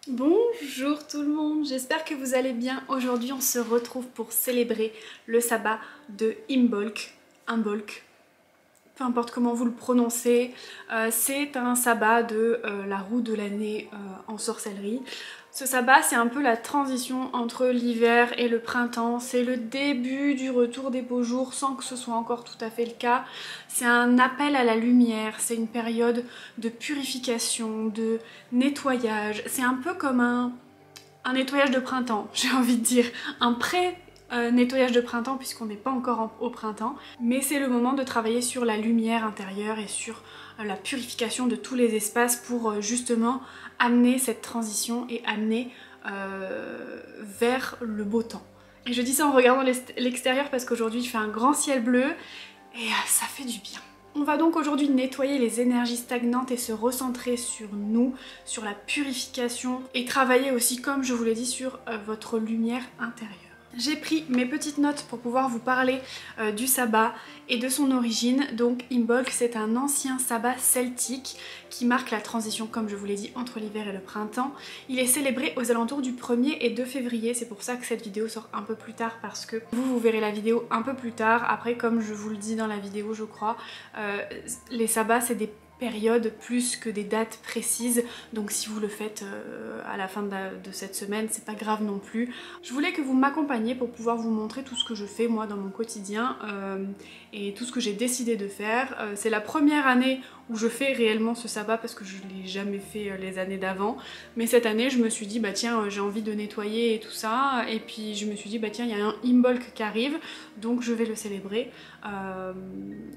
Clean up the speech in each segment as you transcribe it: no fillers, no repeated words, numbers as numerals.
Bonjour tout le monde, j'espère que vous allez bien. Aujourd'hui on se retrouve pour célébrer le sabbat de Imbolc, peu importe comment vous le prononcez. C'est un sabbat de la roue de l'année en sorcellerie. Ce sabbat, c'est un peu la transition entre l'hiver et le printemps. C'est le début du retour des beaux jours sans que ce soit encore tout à fait le cas. C'est un appel à la lumière, c'est une période de purification, de nettoyage. C'est un peu comme un nettoyage de printemps, j'ai envie de dire. Un nettoyage de printemps puisqu'on n'est pas encore au printemps. Mais c'est le moment de travailler sur la lumière intérieure et sur la purification de tous les espaces pour justement amener cette transition et amener vers le beau temps. Et je dis ça en regardant l'extérieur parce qu'aujourd'hui il fait un grand ciel bleu et ça fait du bien. On va donc aujourd'hui nettoyer les énergies stagnantes et se recentrer sur nous, sur la purification et travailler aussi, comme je vous l'ai dit, sur votre lumière intérieure. J'ai pris mes petites notes pour pouvoir vous parler du sabbat et de son origine. Donc Imbolc, c'est un ancien sabbat celtique qui marque la transition, comme je vous l'ai dit, entre l'hiver et le printemps. Il est célébré aux alentours du 1er et 2 février, c'est pour ça que cette vidéo sort un peu plus tard parce que vous verrez la vidéo un peu plus tard. Après, comme je vous le dis dans la vidéo, je crois, les sabbats c'est des périodes plus que des dates précises, donc si vous le faites à la fin de cette semaine, c'est pas grave non plus. Je voulais que vous m'accompagniez pour pouvoir vous montrer tout ce que je fais moi dans mon quotidien et tout ce que j'ai décidé de faire. C'est la première année où je fais réellement ce sabbat parce que je l'ai jamais fait les années d'avant, mais cette année je me suis dit bah tiens, j'ai envie de nettoyer et tout ça, et puis je me suis dit bah tiens, il y a un Imbolc qui arrive, donc je vais le célébrer,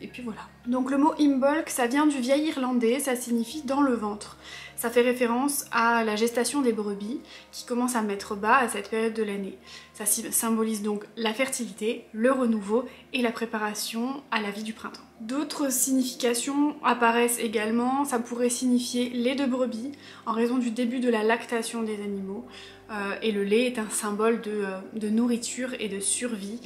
et puis voilà. Donc le mot Imbolc, ça vient du vieil irlandais, ça signifie dans le ventre. Ça fait référence à la gestation des brebis qui commence à mettre bas à cette période de l'année. Ça symbolise donc la fertilité, le renouveau et la préparation à la vie du printemps. D'autres significations apparaissent également, ça pourrait signifier lait de brebis en raison du début de la lactation des animaux. Et le lait est un symbole de nourriture et de survie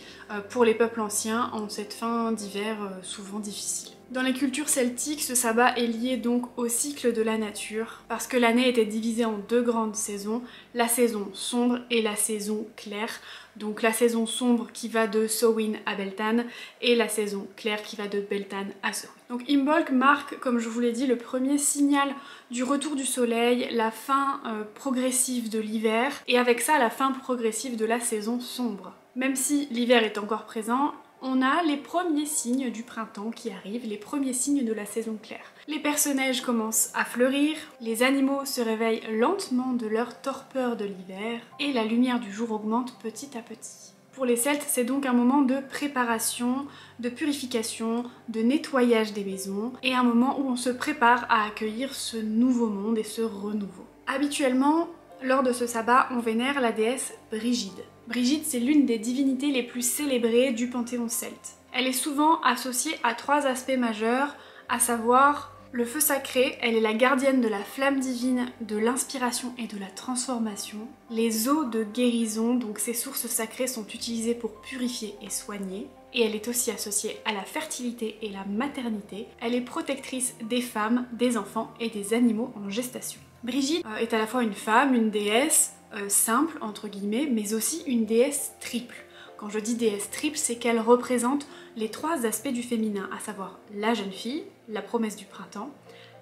pour les peuples anciens en cette fin d'hiver souvent difficile. Dans les cultures celtiques, ce sabbat est lié donc au cycle de la nature, parce que l'année était divisée en deux grandes saisons, la saison sombre et la saison claire. Donc la saison sombre qui va de Samhain à Beltane et la saison claire qui va de Beltane à Samhain. Donc Imbolc marque, comme je vous l'ai dit, le premier signal du retour du soleil, la fin progressive de l'hiver et avec ça la fin progressive de la saison sombre. Même si l'hiver est encore présent, on a les premiers signes du printemps qui arrivent, les premiers signes de la saison claire. Les personnages commencent à fleurir, les animaux se réveillent lentement de leur torpeur de l'hiver et la lumière du jour augmente petit à petit. Pour les Celtes, c'est donc un moment de préparation, de purification, de nettoyage des maisons et un moment où on se prépare à accueillir ce nouveau monde et ce renouveau. Habituellement, lors de ce sabbat, on vénère la déesse Brigide. Brigide, c'est l'une des divinités les plus célébrées du panthéon celte. Elle est souvent associée à trois aspects majeurs, à savoir le feu sacré, elle est la gardienne de la flamme divine, de l'inspiration et de la transformation. Les eaux de guérison, donc ces sources sacrées, sont utilisées pour purifier et soigner. Et elle est aussi associée à la fertilité et la maternité. Elle est protectrice des femmes, des enfants et des animaux en gestation. Brigide est à la fois une femme, une déesse, simple entre guillemets, mais aussi une déesse triple. Quand je dis déesse triple, c'est qu'elle représente les trois aspects du féminin, à savoir la jeune fille, la promesse du printemps,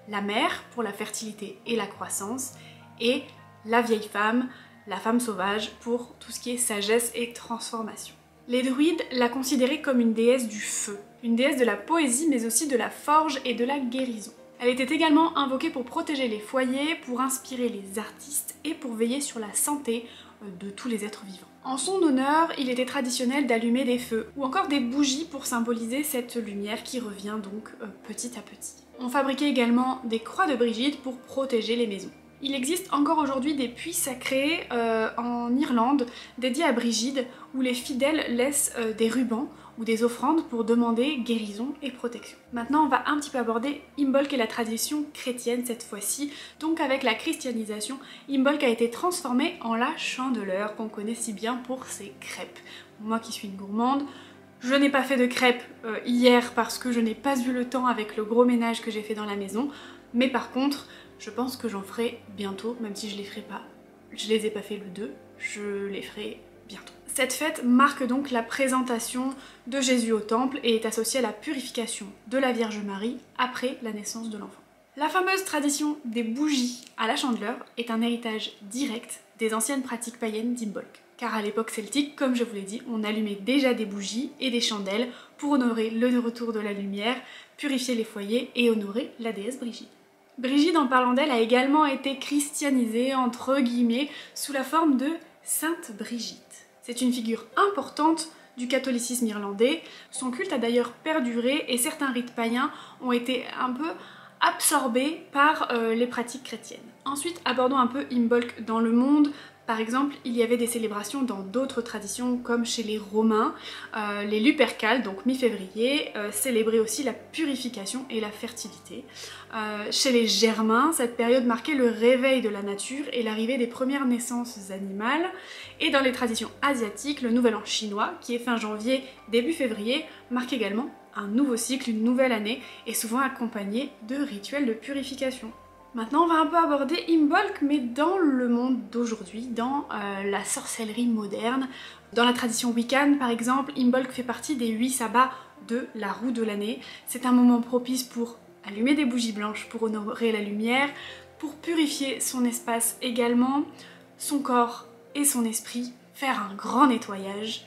la mère pour la fertilité et la croissance, et la vieille femme, la femme sauvage pour tout ce qui est sagesse et transformation. Les druides la considéraient comme une déesse du feu, une déesse de la poésie mais aussi de la forge et de la guérison. Elle était également invoquée pour protéger les foyers, pour inspirer les artistes et pour veiller sur la santé de tous les êtres vivants. En son honneur, il était traditionnel d'allumer des feux ou encore des bougies pour symboliser cette lumière qui revient donc petit à petit. On fabriquait également des croix de Brigide pour protéger les maisons. Il existe encore aujourd'hui des puits sacrés en Irlande dédiés à Brigide où les fidèles laissent des rubans ou des offrandes pour demander guérison et protection. Maintenant on va un petit peu aborder Imbolc et la tradition chrétienne cette fois-ci. Donc avec la christianisation, Imbolc a été transformé en la Chandeleur qu'on connaît si bien pour ses crêpes. Moi qui suis une gourmande, je n'ai pas fait de crêpes hier parce que je n'ai pas eu le temps avec le gros ménage que j'ai fait dans la maison, mais par contre je pense que j'en ferai bientôt, même si je les ferai pas Je les ai pas fait le 2, je les ferai bientôt. Cette fête marque donc la présentation de Jésus au temple et est associée à la purification de la Vierge Marie après la naissance de l'enfant. La fameuse tradition des bougies à la chandeleur est un héritage direct des anciennes pratiques païennes d'Imbolc. Car à l'époque celtique, comme je vous l'ai dit, on allumait déjà des bougies et des chandelles pour honorer le retour de la lumière, purifier les foyers et honorer la déesse Brigitte. Brigitte, en parlant d'elle, a également été christianisée, entre guillemets, sous la forme de Sainte Brigitte. C'est une figure importante du catholicisme irlandais. Son culte a d'ailleurs perduré et certains rites païens ont été un peu absorbés par les pratiques chrétiennes. Ensuite, abordons un peu Imbolc dans le monde. Par exemple, il y avait des célébrations dans d'autres traditions comme chez les Romains, les Lupercales, donc mi-février, célébraient aussi la purification et la fertilité. Chez les Germains, cette période marquait le réveil de la nature et l'arrivée des premières naissances animales. Et dans les traditions asiatiques, le Nouvel An chinois, qui est fin janvier, début février, marque également un nouveau cycle, une nouvelle année, et souvent accompagné de rituels de purification. Maintenant, on va un peu aborder Imbolc, mais dans le monde d'aujourd'hui, dans la sorcellerie moderne. Dans la tradition Wiccan, par exemple, Imbolc fait partie des 8 sabbats de la roue de l'année. C'est un moment propice pour allumer des bougies blanches, pour honorer la lumière, pour purifier son espace également, son corps et son esprit, faire un grand nettoyage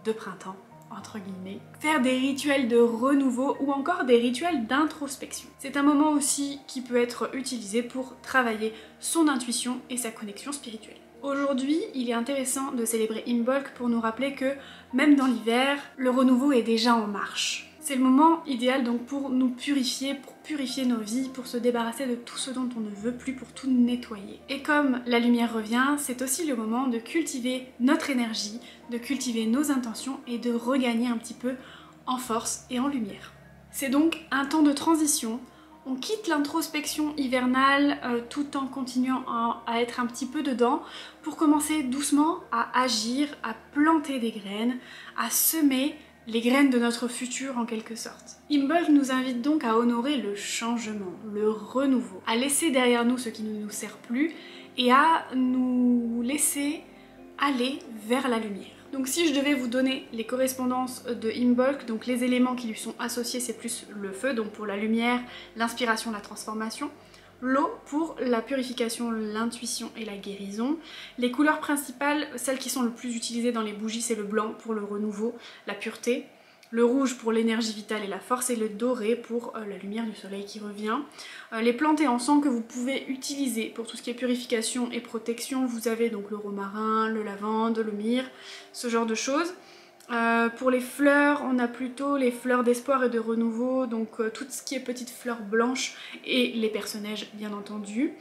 de printemps, entre guillemets, faire des rituels de renouveau ou encore des rituels d'introspection. C'est un moment aussi qui peut être utilisé pour travailler son intuition et sa connexion spirituelle. Aujourd'hui, il est intéressant de célébrer Imbolc pour nous rappeler que même dans l'hiver, le renouveau est déjà en marche. C'est le moment idéal donc pour nous purifier, pour purifier nos vies, pour se débarrasser de tout ce dont on ne veut plus, pour tout nettoyer. Et comme la lumière revient, c'est aussi le moment de cultiver notre énergie, de cultiver nos intentions et de regagner un petit peu en force et en lumière. C'est donc un temps de transition. On quitte l'introspection hivernale tout en continuant à être un petit peu dedans pour commencer doucement à agir, à planter des graines, à semer les graines de notre futur en quelque sorte. Imbolc nous invite donc à honorer le changement, le renouveau, à laisser derrière nous ce qui ne nous sert plus et à nous laisser aller vers la lumière. Donc si je devais vous donner les correspondances de Imbolc, donc les éléments qui lui sont associés, c'est plus le feu, donc pour la lumière, l'inspiration, la transformation, l'eau pour la purification, l'intuition et la guérison. Les couleurs principales, celles qui sont le plus utilisées dans les bougies, c'est le blanc pour le renouveau, la pureté, le rouge pour l'énergie vitale et la force, et le doré pour la lumière du soleil qui revient. Les plantes et encens que vous pouvez utiliser pour tout ce qui est purification et protection, vous avez donc le romarin, le lavande, le myrrhe, ce genre de choses. Pour les fleurs, on a plutôt les fleurs d'espoir et de renouveau, donc tout ce qui est petites fleurs blanches et les personnages bien entendu.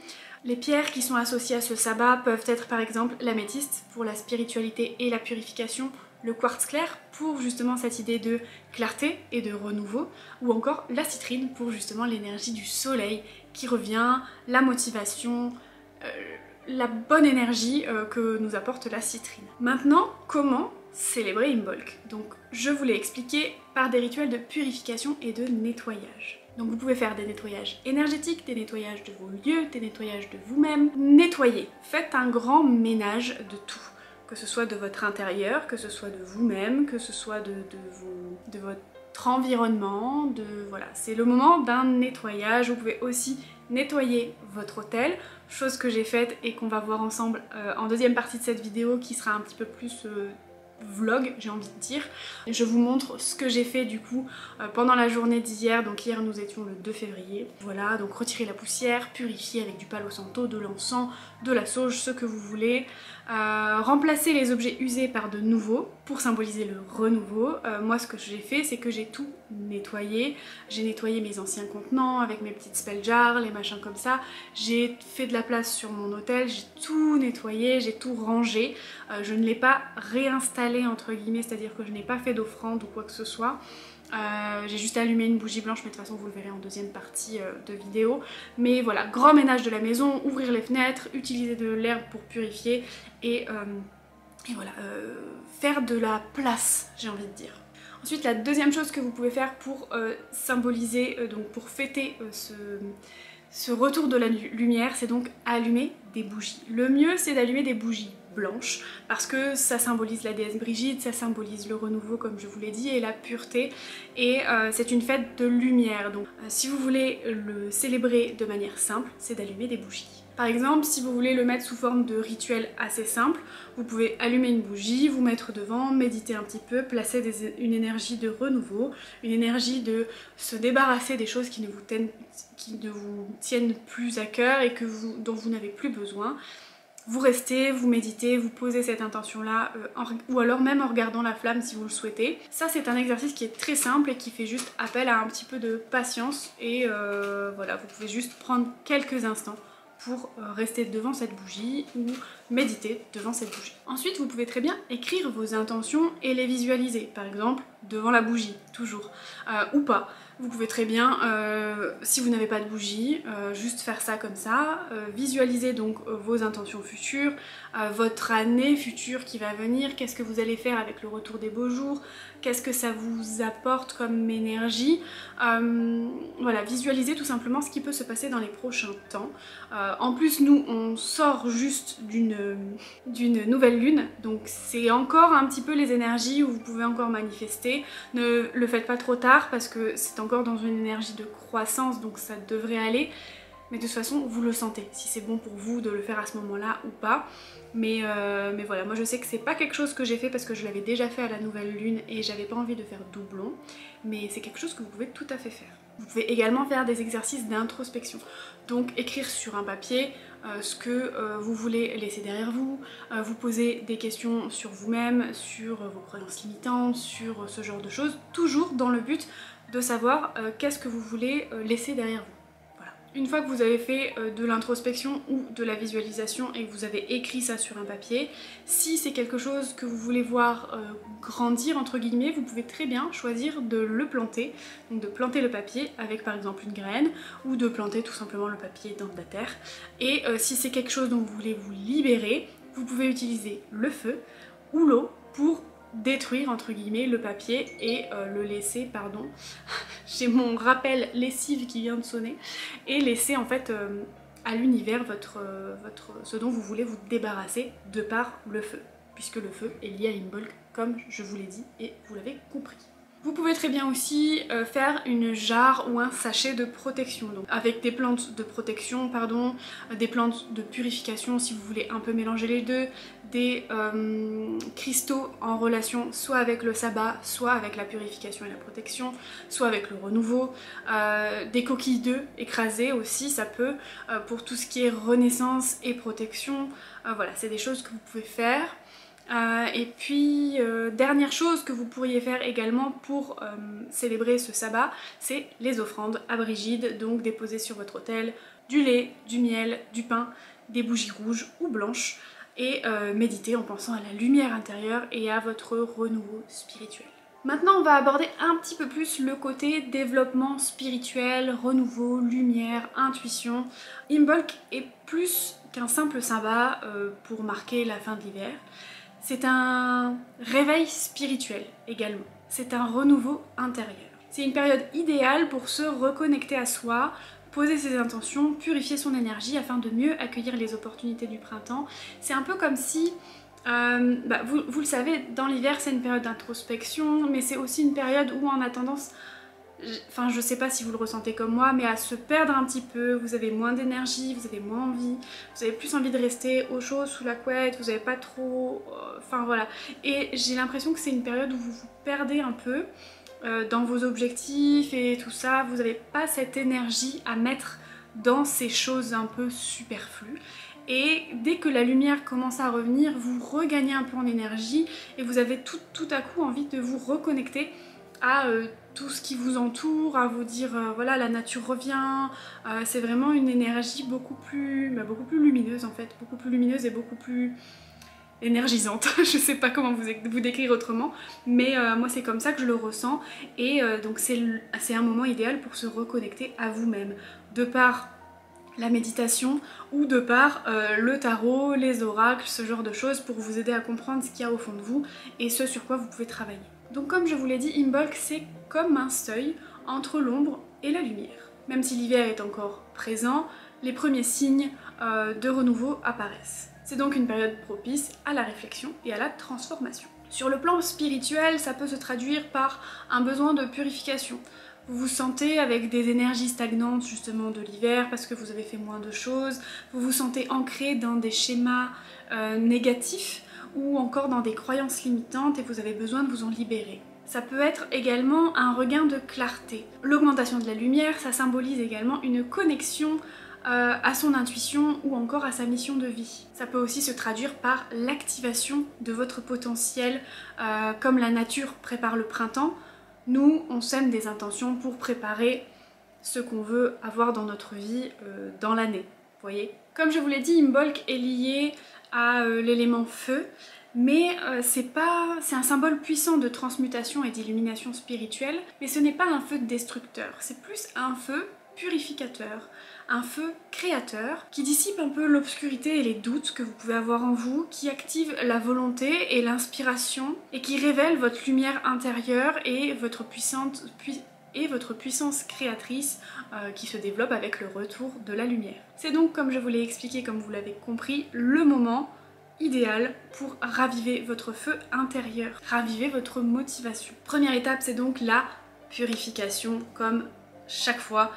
Les pierres qui sont associées à ce sabbat peuvent être par exemple l'améthyste pour la spiritualité et la purification, le quartz clair pour justement cette idée de clarté et de renouveau, ou encore la citrine pour justement l'énergie du soleil qui revient, la motivation, la bonne énergie que nous apporte la citrine. Maintenant, comment célébrer Imbolc? Donc je vous l'ai expliqué par des rituels de purification et de nettoyage. Donc vous pouvez faire des nettoyages énergétiques, des nettoyages de vos lieux, des nettoyages de vous-même. Nettoyez, faites un grand ménage de tout. Que ce soit de votre intérieur, que ce soit de vous-même, que ce soit de votre environnement, voilà. C'est le moment d'un nettoyage. Vous pouvez aussi nettoyer votre hôtel, chose que j'ai faite et qu'on va voir ensemble en deuxième partie de cette vidéo qui sera un petit peu plus vlog, j'ai envie de dire. Je vous montre ce que j'ai fait du coup pendant la journée d'hier. Donc hier nous étions le 2 février. Voilà, donc retirer la poussière, purifier avec du palo santo, de l'encens, de la sauge, ce que vous voulez. Remplacer les objets usés par de nouveaux pour symboliser le renouveau. Moi ce que j'ai fait c'est que j'ai tout nettoyé. J'ai nettoyé mes anciens contenants avec mes petites spell jars, les machins comme ça. J'ai fait de la place sur mon hôtel, j'ai tout nettoyé, j'ai tout rangé. Je ne l'ai pas réinstallé entre guillemets, c'est-à-dire que je n'ai pas fait d'offrande ou quoi que ce soit. J'ai juste allumé une bougie blanche, mais de toute façon vous le verrez en deuxième partie de vidéo. Mais voilà, grand ménage de la maison, ouvrir les fenêtres, utiliser de l'herbe pour purifier et voilà, faire de la place, j'ai envie de dire. Ensuite, la deuxième chose que vous pouvez faire pour symboliser, donc pour fêter Ce retour de la lumière, c'est donc allumer des bougies. Le mieux, c'est d'allumer des bougies blanches parce que ça symbolise la déesse Brigitte, ça symbolise le renouveau comme je vous l'ai dit et la pureté et c'est une fête de lumière. Donc si vous voulez le célébrer de manière simple, c'est d'allumer des bougies. Par exemple, si vous voulez le mettre sous forme de rituel assez simple, vous pouvez allumer une bougie, vous mettre devant, méditer un petit peu, placer une énergie de renouveau, une énergie de se débarrasser des choses qui ne vous tiennent plus à cœur et dont vous n'avez plus besoin. Vous restez, vous méditez, vous posez cette intention-là, ou alors même en regardant la flamme si vous le souhaitez. Ça, c'est un exercice qui est très simple et qui fait juste appel à un petit peu de patience et voilà, vous pouvez juste prendre quelques instants pour rester devant cette bougie ou méditer devant cette bougie. Ensuite, vous pouvez très bien écrire vos intentions et les visualiser, par exemple devant la bougie, toujours, ou pas. Vous pouvez très bien, si vous n'avez pas de bougie, juste faire ça comme ça, visualiser donc vos intentions futures, votre année future qui va venir, qu'est-ce que vous allez faire avec le retour des beaux jours, qu'est-ce que ça vous apporte comme énergie, voilà, visualisez tout simplement ce qui peut se passer dans les prochains temps. En plus, nous, on sort juste d'une nouvelle lune, donc c'est encore un petit peu les énergies où vous pouvez encore manifester. Ne le faites pas trop tard parce que c'est encore dans une énergie de croissance, donc ça devrait aller. Mais de toute façon, vous le sentez, si c'est bon pour vous de le faire à ce moment-là ou pas. Mais voilà, moi je sais que c'est pas quelque chose que j'ai fait parce que je l'avais déjà fait à la nouvelle lune et j'avais pas envie de faire doublon. Mais c'est quelque chose que vous pouvez tout à fait faire. Vous pouvez également faire des exercices d'introspection. Donc écrire sur un papier ce que vous voulez laisser derrière vous, vous poser des questions sur vous-même, sur vos croyances limitantes, sur ce genre de choses, toujours dans le but de savoir qu'est-ce que vous voulez laisser derrière vous. Une fois que vous avez fait de l'introspection ou de la visualisation et que vous avez écrit ça sur un papier, si c'est quelque chose que vous voulez voir grandir entre guillemets, vous pouvez très bien choisir de le planter, donc de planter le papier avec par exemple une graine ou de planter tout simplement le papier dans de la terre. Et si c'est quelque chose dont vous voulez vous libérer, vous pouvez utiliser le feu ou l'eau pour détruire entre guillemets le papier et le laisser, pardon, j'ai mon rappel lessive qui vient de sonner, et laisser en fait à l'univers ce dont vous voulez vous débarrasser de par le feu, puisque le feu est lié à Imbolc comme je vous l'ai dit et vous l'avez compris. Vous pouvez très bien aussi faire une jarre ou un sachet de protection, donc avec des plantes de protection, pardon, des plantes de purification si vous voulez un peu mélanger les deux, des cristaux en relation soit avec le sabbat, soit avec la purification et la protection, soit avec le renouveau, des coquilles d'œufs écrasées aussi, ça peut, pour tout ce qui est renaissance et protection, voilà, c'est des choses que vous pouvez faire. Et puis dernière chose que vous pourriez faire également pour célébrer ce sabbat, c'est les offrandes à Brigide, donc déposer sur votre autel du lait, du miel, du pain, des bougies rouges ou blanches et méditer en pensant à la lumière intérieure et à votre renouveau spirituel. Maintenant on va aborder un petit peu plus le côté développement spirituel, renouveau, lumière, intuition. Imbolc est plus qu'un simple sabbat pour marquer la fin de l'hiver. C'est un réveil spirituel également, c'est un renouveau intérieur. C'est une période idéale pour se reconnecter à soi, poser ses intentions, purifier son énergie afin de mieux accueillir les opportunités du printemps. C'est un peu comme si, vous le savez, dans l'hiver c'est une période d'introspection, mais c'est aussi une période où on a tendance, enfin je sais pas si vous le ressentez comme moi, mais à se perdre un petit peu, vous avez moins d'énergie, vous avez moins envie, vous avez plus envie de rester au chaud sous la couette, vous avez pas trop, enfin voilà. Et j'ai l'impression que c'est une période où vous vous perdez un peu dans vos objectifs et tout ça, vous n'avez pas cette énergie à mettre dans ces choses un peu superflues. Et dès que la lumière commence à revenir, vous regagnez un peu en énergie et vous avez tout à coup envie de vous reconnecter à tout ce qui vous entoure, à vous dire voilà, la nature revient, c'est vraiment une énergie beaucoup plus lumineuse en fait, beaucoup plus lumineuse et beaucoup plus énergisante. Je sais pas comment vous décrire autrement, mais moi c'est comme ça que je le ressens et donc c'est un moment idéal pour se reconnecter à vous-même, de par la méditation ou de par le tarot, les oracles, ce genre de choses pour vous aider à comprendre ce qu'il y a au fond de vous et ce sur quoi vous pouvez travailler. Donc comme je vous l'ai dit, Imbolc c'est comme un seuil entre l'ombre et la lumière. même si l'hiver est encore présent, les premiers signes de renouveau apparaissent. C'est donc une période propice à la réflexion et à la transformation. Sur le plan spirituel, ça peut se traduire par un besoin de purification. Vous vous sentez avec des énergies stagnantes justement de l'hiver parce que vous avez fait moins de choses, vous vous sentez ancré dans des schémas négatifs ou encore dans des croyances limitantes et vous avez besoin de vous en libérer. Ça peut être également un regain de clarté. L'augmentation de la lumière, ça symbolise également une connexion à son intuition ou encore à sa mission de vie. Ça peut aussi se traduire par l'activation de votre potentiel, comme la nature prépare le printemps. Nous, on sème des intentions pour préparer ce qu'on veut avoir dans notre vie dans l'année, vous voyez. Comme je vous l'ai dit, Imbolc est lié à l'élément feu, mais c'est un symbole puissant de transmutation et d'illumination spirituelle, mais ce n'est pas un feu destructeur, c'est plus un feu purificateur, un feu créateur qui dissipe un peu l'obscurité et les doutes que vous pouvez avoir en vous, qui active la volonté et l'inspiration et qui révèle votre lumière intérieure et votre puissance créatrice qui se développe avec le retour de la lumière. C'est donc, comme je vous l'ai expliqué, comme vous l'avez compris, le moment idéal pour raviver votre feu intérieur, raviver votre motivation. Première étape, c'est donc la purification, comme chaque fois.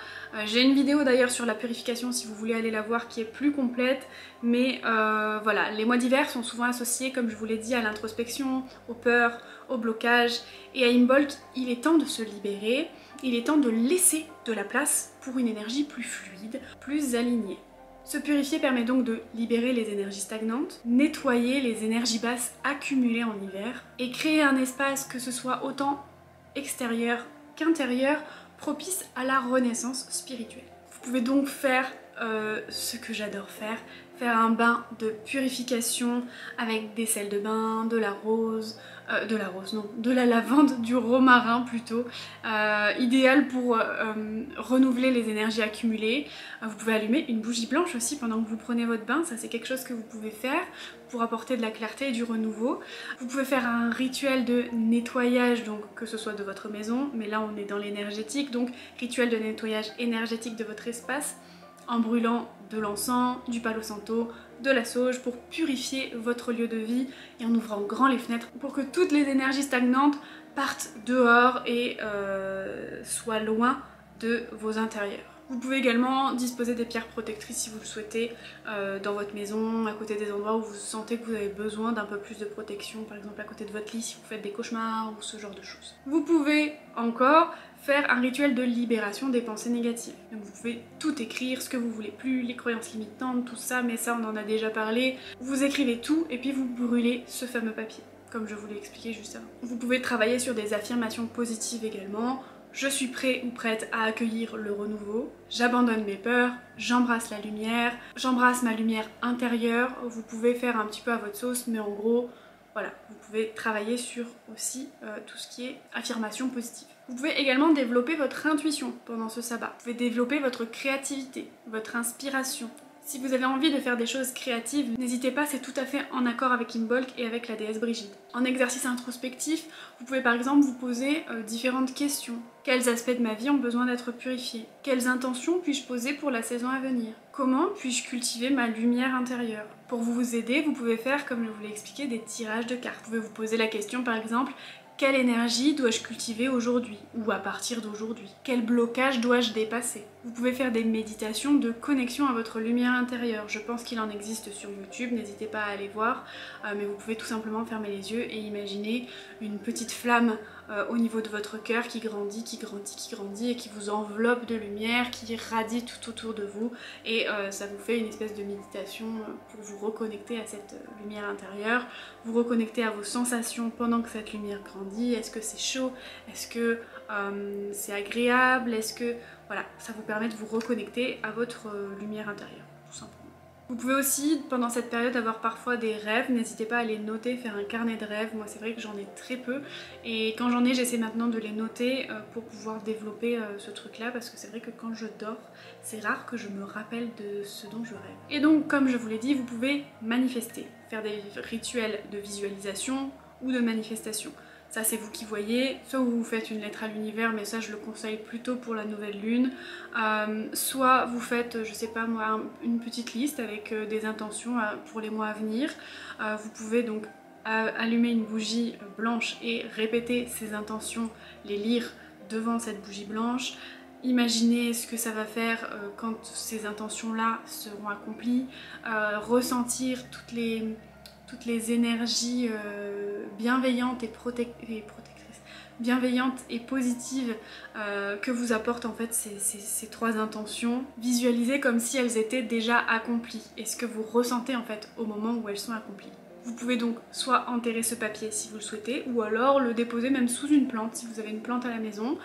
J'ai une vidéo d'ailleurs sur la purification si vous voulez aller la voir qui est plus complète, mais voilà, les mois d'hiver sont souvent associés, comme je vous l'ai dit, à l'introspection, aux peurs, au blocage, et à Imbolc, il est temps de se libérer, il est temps de laisser de la place pour une énergie plus fluide, plus alignée. Se purifier permet donc de libérer les énergies stagnantes, nettoyer les énergies basses accumulées en hiver et créer un espace, que ce soit autant extérieur qu'intérieur, propice à la renaissance spirituelle. Vous pouvez donc faire ce que j'adore faire un bain de purification avec des sels de bain, de la lavande, du romarin plutôt, idéal pour renouveler les énergies accumulées. Vous pouvez allumer une bougie blanche aussi pendant que vous prenez votre bain, ça c'est quelque chose que vous pouvez faire pour apporter de la clarté et du renouveau. Vous pouvez faire un rituel de nettoyage, donc que ce soit de votre maison, mais là on est dans l'énergétique, donc rituel de nettoyage énergétique de votre espace, en brûlant de l'encens, du palo santo, de la sauge pour purifier votre lieu de vie et en ouvrant grand les fenêtres pour que toutes les énergies stagnantes partent dehors et soient loin de vos intérieurs. Vous pouvez également disposer des pierres protectrices si vous le souhaitez dans votre maison, à côté des endroits où vous sentez que vous avez besoin d'un peu plus de protection, par exemple à côté de votre lit si vous faites des cauchemars ou ce genre de choses. Vous pouvez encore faire un rituel de libération des pensées négatives. Donc vous pouvez tout écrire, ce que vous voulez plus, les croyances limitantes, tout ça, mais ça on en a déjà parlé. Vous écrivez tout et puis vous brûlez ce fameux papier, comme je vous l'ai expliqué juste avant. Vous pouvez travailler sur des affirmations positives également. Je suis prêt ou prête à accueillir le renouveau, j'abandonne mes peurs, j'embrasse la lumière, j'embrasse ma lumière intérieure. Vous pouvez faire un petit peu à votre sauce, mais en gros, voilà, vous pouvez travailler sur aussi tout ce qui est affirmation positive. Vous pouvez également développer votre intuition pendant ce sabbat. Vous pouvez développer votre créativité, votre inspiration. Si vous avez envie de faire des choses créatives, n'hésitez pas, c'est tout à fait en accord avec Imbolc et avec la déesse Brigitte. En exercice introspectif, vous pouvez par exemple vous poser différentes questions. Quels aspects de ma vie ont besoin d'être purifiés? Quelles intentions puis-je poser pour la saison à venir? Comment puis-je cultiver ma lumière intérieure? Pour vous aider, vous pouvez faire, comme je vous l'ai expliqué, des tirages de cartes. Vous pouvez vous poser la question par exemple, quelle énergie dois-je cultiver aujourd'hui ou à partir d'aujourd'hui? Quel blocage dois-je dépasser? Vous pouvez faire des méditations de connexion à votre lumière intérieure. Je pense qu'il en existe sur YouTube, n'hésitez pas à aller voir, mais vous pouvez tout simplement fermer les yeux et imaginer une petite flamme au niveau de votre cœur qui grandit, qui grandit, qui grandit et qui vous enveloppe de lumière, qui irradie tout autour de vous et ça vous fait une espèce de méditation pour vous reconnecter à cette lumière intérieure, vous reconnecter à vos sensations pendant que cette lumière grandit. Est-ce que c'est chaud? Est-ce que c'est agréable? Est-ce que... Voilà, ça vous permet de vous reconnecter à votre lumière intérieure, tout simplement. Vous pouvez aussi, pendant cette période, avoir parfois des rêves. N'hésitez pas à les noter, faire un carnet de rêves. Moi, c'est vrai que j'en ai très peu. Et quand j'en ai, j'essaie maintenant de les noter pour pouvoir développer ce truc-là. Parce que c'est vrai que quand je dors, c'est rare que je me rappelle de ce dont je rêve. Et donc, comme je vous l'ai dit, vous pouvez manifester. Faire des rituels de visualisation ou de manifestation. Ça c'est vous qui voyez, soit vous faites une lettre à l'univers, mais ça je le conseille plutôt pour la nouvelle lune, soit vous faites, je sais pas moi, une petite liste avec des intentions pour les mois à venir. Vous pouvez donc allumer une bougie blanche et répéter ces intentions, les lire devant cette bougie blanche. Imaginez ce que ça va faire quand ces intentions-là seront accomplies, ressentir toutes les énergies bienveillantes et protectrices, bienveillantes et positives que vous apportent en fait ces trois intentions. Visualisez comme si elles étaient déjà accomplies et ce que vous ressentez en fait au moment où elles sont accomplies. Vous pouvez donc soit enterrer ce papier si vous le souhaitez, ou alors le déposer même sous une plante si vous avez une plante à la maison,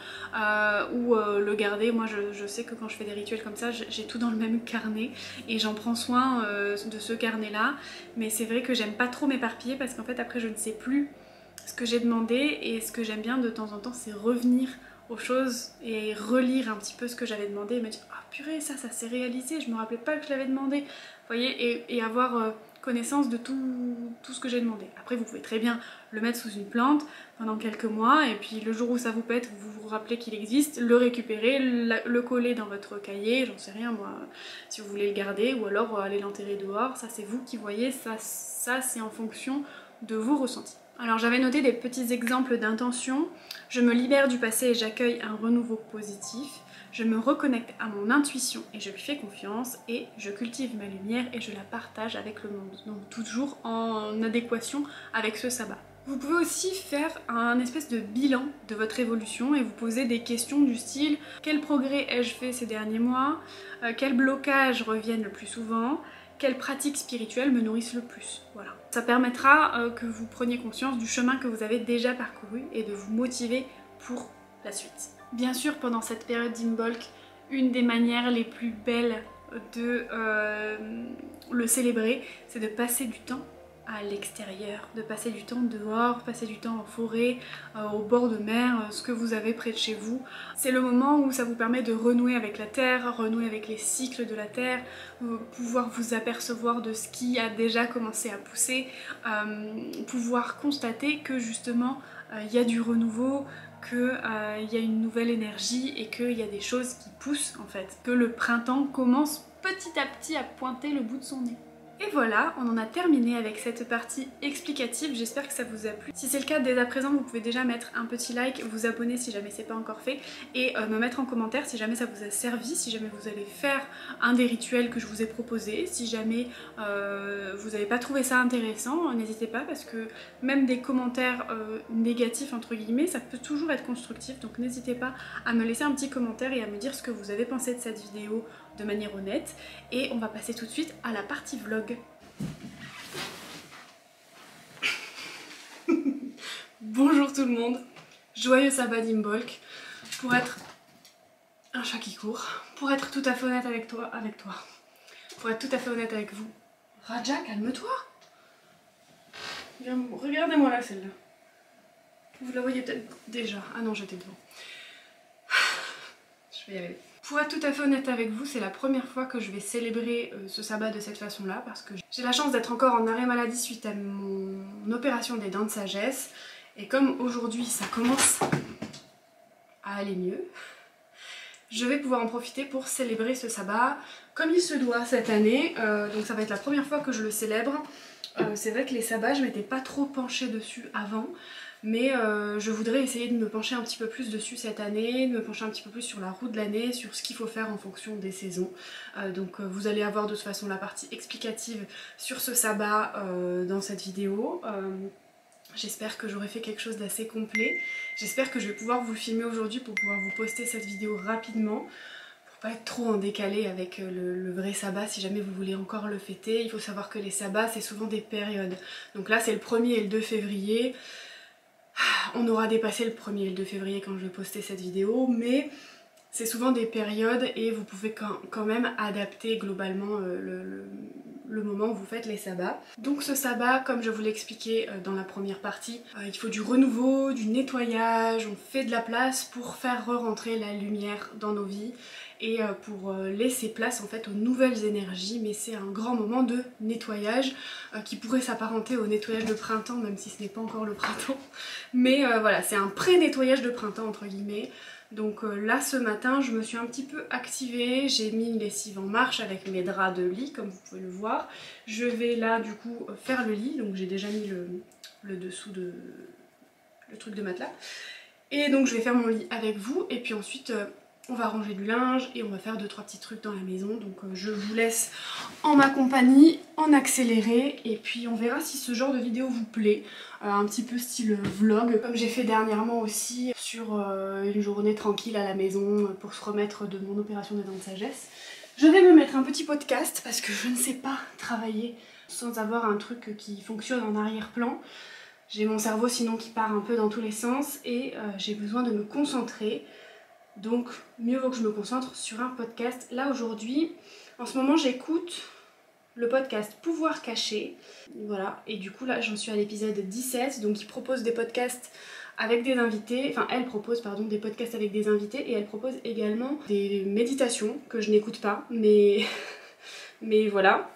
ou le garder. Moi je sais que quand je fais des rituels comme ça, j'ai tout dans le même carnet et j'en prends soin de ce carnet là, mais c'est vrai que j'aime pas trop m'éparpiller parce qu'en fait après je ne sais plus ce que j'ai demandé, et ce que j'aime bien de temps en temps c'est revenir aux choses et relire un petit peu ce que j'avais demandé et me dire ah purée ça s'est réalisé, je me rappelais pas que je l'avais demandé, vous voyez, et avoir connaissance de tout ce que j'ai demandé. Après vous pouvez très bien le mettre sous une plante pendant quelques mois et puis le jour où ça vous pète, vous vous rappelez qu'il existe, le récupérer, le coller dans votre cahier, j'en sais rien moi, si vous voulez le garder, ou alors aller l'enterrer dehors, ça c'est vous qui voyez, ça c'est en fonction de vos ressentis. Alors j'avais noté des petits exemples d'intentions. Je me libère du passé et j'accueille un renouveau positif. Je me reconnecte à mon intuition et je lui fais confiance, et je cultive ma lumière et je la partage avec le monde. Donc toujours en adéquation avec ce sabbat. Vous pouvez aussi faire un espèce de bilan de votre évolution et vous poser des questions du style quel progrès ai-je fait ces derniers mois, quels blocages reviennent le plus souvent, quelles pratiques spirituelles me nourrissent le plus. Voilà. Ça permettra que vous preniez conscience du chemin que vous avez déjà parcouru et de vous motiver pour la suite. Bien sûr, pendant cette période d'Imbolc, une des manières les plus belles de le célébrer, c'est de passer du temps à l'extérieur, de passer du temps dehors, passer du temps en forêt, au bord de mer, ce que vous avez près de chez vous. C'est le moment où ça vous permet de renouer avec la terre, renouer avec les cycles de la terre, pouvoir vous apercevoir de ce qui a déjà commencé à pousser, pouvoir constater que justement il y a du renouveau, qu'il y a une nouvelle énergie et qu'il y a des choses qui poussent en fait, que le printemps commence petit à petit à pointer le bout de son nez. Et voilà, on en a terminé avec cette partie explicative, j'espère que ça vous a plu. Si c'est le cas, dès à présent, vous pouvez déjà mettre un petit like, vous abonner si jamais c'est pas encore fait, et me mettre en commentaire si jamais ça vous a servi, si jamais vous allez faire un des rituels que je vous ai proposé, si jamais vous n'avez pas trouvé ça intéressant, n'hésitez pas, parce que même des commentaires négatifs entre guillemets, ça peut toujours être constructif, donc n'hésitez pas à me laisser un petit commentaire et à me dire ce que vous avez pensé de cette vidéo de manière honnête. Et on va passer tout de suite à la partie vlog. Bonjour tout le monde, joyeux sabbat d'Imbolc. Pour être un chat qui court, pour être tout à fait honnête avec toi, pour être tout à fait honnête avec vous, Raja, calme-toi. Regardez-moi là celle-là. Vous la voyez peut-être déjà. Ah non, j'étais devant. Je vais y arriver. Pour être tout à fait honnête avec vous, c'est la première fois que je vais célébrer ce sabbat de cette façon-là, parce que j'ai la chance d'être encore en arrêt maladie suite à mon opération des dents de sagesse. Et comme aujourd'hui ça commence à aller mieux, je vais pouvoir en profiter pour célébrer ce sabbat comme il se doit cette année. Donc ça va être la première fois que je le célèbre. C'est vrai que les sabbats, je m'étais pas trop penchée dessus avant. Mais je voudrais essayer de me pencher un petit peu plus dessus cette année, de me pencher un petit peu plus sur la roue de l'année, sur ce qu'il faut faire en fonction des saisons. Donc vous allez avoir de toute façon la partie explicative sur ce sabbat dans cette vidéo. J'espère que j'aurai fait quelque chose d'assez complet. J'espère que je vais pouvoir vous le filmer aujourd'hui pour pouvoir vous poster cette vidéo rapidement, pour pas être trop en décalé avec le vrai sabbat si jamais vous voulez encore le fêter. Il faut savoir que les sabbats c'est souvent des périodes. Donc là c'est le 1er et le 2 février. On aura dépassé le 1er et le 2 février quand je vais poster cette vidéo, mais c'est souvent des périodes et vous pouvez quand même adapter globalement le moment où vous faites les sabbats. Donc ce sabbat, comme je vous l'ai expliqué dans la première partie, il faut du renouveau, du nettoyage, on fait de la place pour faire re-rentrer la lumière dans nos vies. et pour laisser place en fait aux nouvelles énergies, mais c'est un grand moment de nettoyage qui pourrait s'apparenter au nettoyage de printemps, même si ce n'est pas encore le printemps, mais voilà, c'est un pré-nettoyage de printemps entre guillemets. Donc là ce matin je me suis un petit peu activée, j'ai mis une lessive en marche avec mes draps de lit comme vous pouvez le voir. Je vais là du coup faire le lit, donc j'ai déjà mis le dessous de le truc de matelas. Et donc je vais faire mon lit avec vous et puis ensuite on va ranger du linge et on va faire 2-3 petits trucs dans la maison. Donc je vous laisse en ma compagnie, en accéléré, et puis on verra si ce genre de vidéo vous plaît. Un petit peu style vlog, comme j'ai fait dernièrement aussi sur une journée tranquille à la maison pour se remettre de mon opération des dents de sagesse. Je vais me mettre un petit podcast parce que je ne sais pas travailler sans avoir un truc qui fonctionne en arrière-plan. J'ai mon cerveau sinon qui part un peu dans tous les sens et j'ai besoin de me concentrer. Donc mieux vaut que je me concentre sur un podcast. Là aujourd'hui, en ce moment j'écoute le podcast Pouvoir Caché. Voilà, et du coup là j'en suis à l'épisode 17. Donc il propose des podcasts avec des invités. Enfin elle propose pardon des podcasts avec des invités. Et elle propose également des méditations que je n'écoute pas. Mais voilà.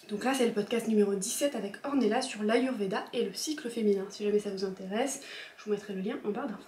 Donc là c'est le podcast numéro 17 avec Ornella sur l'Ayurveda et le cycle féminin. Si jamais ça vous intéresse, je vous mettrai le lien en barre d'infos.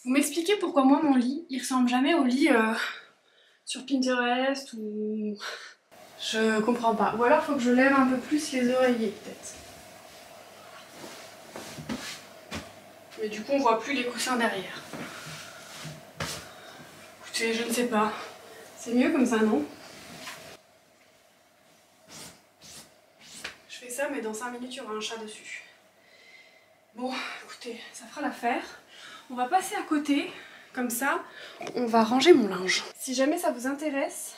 Vous m'expliquez pourquoi moi mon lit il ressemble jamais au lit sur Pinterest ou... Je comprends pas. Ou alors faut que je lève un peu plus les oreillers peut-être. Mais du coup on voit plus les coussins derrière. Écoutez, je ne sais pas. C'est mieux comme ça, non? Je fais ça mais dans 5 minutes il y aura un chat dessus. Bon, écoutez, ça fera l'affaire. On va passer à côté, comme ça, on va ranger mon linge. Si jamais ça vous intéresse,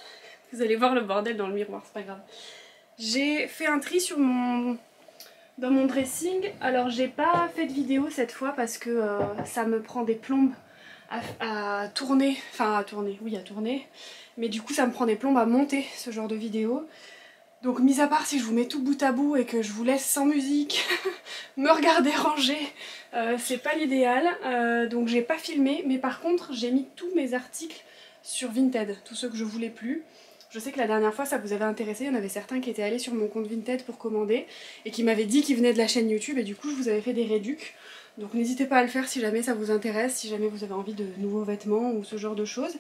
vous allez voir le bordel dans le miroir, c'est pas grave. J'ai fait un tri dans mon dressing. Alors j'ai pas fait de vidéo cette fois parce que ça me prend des plombes à tourner. Enfin à tourner, oui à tourner. Mais du coup ça me prend des plombes à monter ce genre de vidéo. Donc mis à part si je vous mets tout bout à bout et que je vous laisse sans musique me regarder ranger, c'est pas l'idéal. Donc j'ai pas filmé, mais par contre j'ai mis tous mes articles sur Vinted, tous ceux que je voulais plus. Je sais que la dernière fois ça vous avait intéressé, il y en avait certains qui étaient allés sur mon compte Vinted pour commander et qui m'avaient dit qu'ils venaient de la chaîne YouTube et du coup je vous avais fait des réducs. Donc n'hésitez pas à le faire si jamais ça vous intéresse, si jamais vous avez envie de nouveaux vêtements ou ce genre de choses.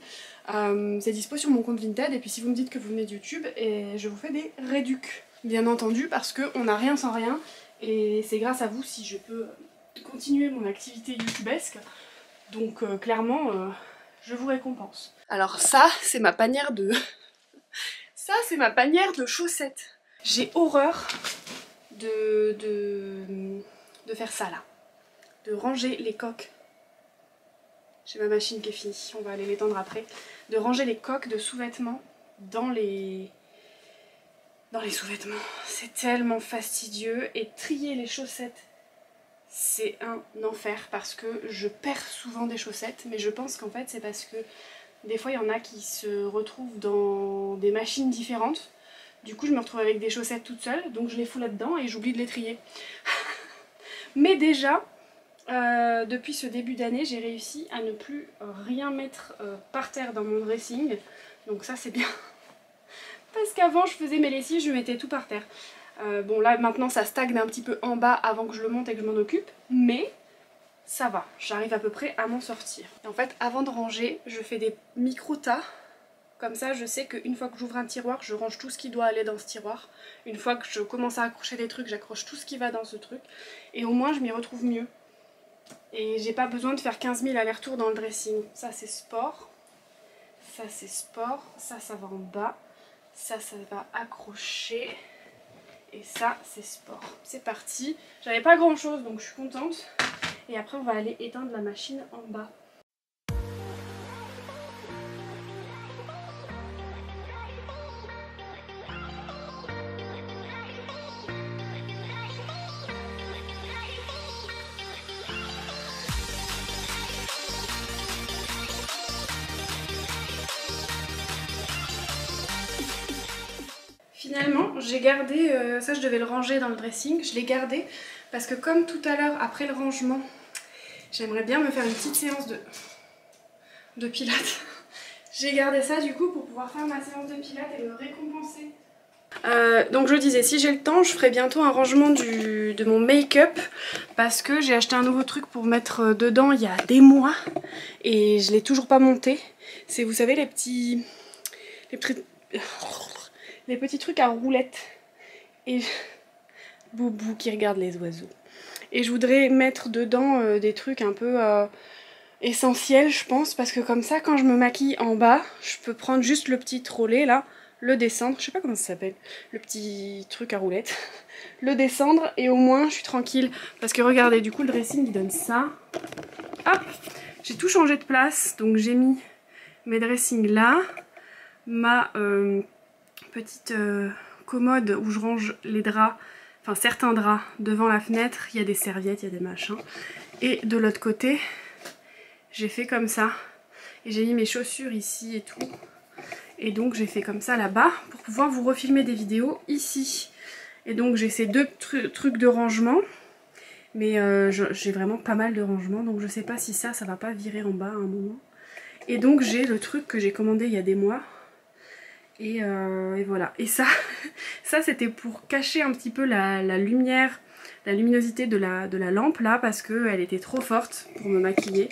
C'est dispo sur mon compte Vinted et puis si vous me dites que vous venez de YouTube, et je vous fais des réducs. Bien entendu parce qu'on n'a rien sans rien et c'est grâce à vous si je peux continuer mon activité youtubesque. Donc clairement je vous récompense. Alors ça c'est ma panière de... ça c'est ma panière de chaussettes. J'ai horreur de faire ça là. De ranger les coques. J'ai ma machine qui est finie, on va aller l'étendre après. De ranger les coques de sous-vêtements dans les sous-vêtements. C'est tellement fastidieux et trier les chaussettes, c'est un enfer parce que je perds souvent des chaussettes, mais je pense qu'en fait c'est parce que des fois il y en a qui se retrouvent dans des machines différentes. Du coup je me retrouve avec des chaussettes toute seule, donc je les fous là-dedans et j'oublie de les trier. Mais déjà... depuis ce début d'année, j'ai réussi à ne plus rien mettre par terre dans mon dressing. Donc ça c'est bien. Parce qu'avant je faisais mes lessives, je mettais tout par terre. Bon là maintenant ça stagne un petit peu en bas avant que je le monte et que je m'en occupe. Mais ça va, j'arrive à peu près à m'en sortir. Et en fait avant de ranger, je fais des micro-tas. Comme ça je sais qu'une fois que j'ouvre un tiroir, je range tout ce qui doit aller dans ce tiroir. Une fois que je commence à accrocher des trucs, j'accroche tout ce qui va dans ce truc. Et au moins je m'y retrouve mieux. Et j'ai pas besoin de faire 15 000 allers-retours dans le dressing. Ça c'est sport, ça c'est sport, ça va en bas, ça va accrocher. Et ça, c'est sport. C'est parti. J'avais pas grand chose donc je suis contente. Et après on va aller éteindre la machine en bas. Finalement, j'ai gardé, ça je devais le ranger dans le dressing, je l'ai gardé parce que comme tout à l'heure, après le rangement, j'aimerais bien me faire une petite séance de pilates. J'ai gardé ça du coup pour pouvoir faire ma séance de pilates et me récompenser. Donc je disais, si j'ai le temps, je ferai bientôt un rangement de mon make-up parce que j'ai acheté un nouveau truc pour mettre dedans il y a des mois et je l'ai toujours pas monté. C'est, vous savez, les petits trucs à roulettes. Et Boubou qui regarde les oiseaux. Et je voudrais mettre dedans des trucs un peu essentiels, je pense, parce que comme ça, quand je me maquille en bas, je peux prendre juste le petit trolley là, le descendre, je sais pas comment ça s'appelle, le petit truc à roulettes, le descendre et au moins je suis tranquille. Parce que regardez, du coup le dressing il donne ça. Hop, j'ai tout changé de place, donc j'ai mis mes dressings là, ma petite commode où je range les draps, enfin certains draps devant la fenêtre, il y a des serviettes, il y a des machins. Et de l'autre côté, j'ai fait comme ça. Et j'ai mis mes chaussures ici et tout. Et donc j'ai fait comme ça là-bas pour pouvoir vous refilmer des vidéos ici. Et donc j'ai ces deux trucs de rangement. Mais j'ai vraiment pas mal de rangement, donc je sais pas si ça va pas virer en bas à un moment. Et donc j'ai le truc que j'ai commandé il y a des mois. Et voilà. Et ça, ça c'était pour cacher un petit peu la lumière, la luminosité de la lampe là, parce qu'elle était trop forte pour me maquiller.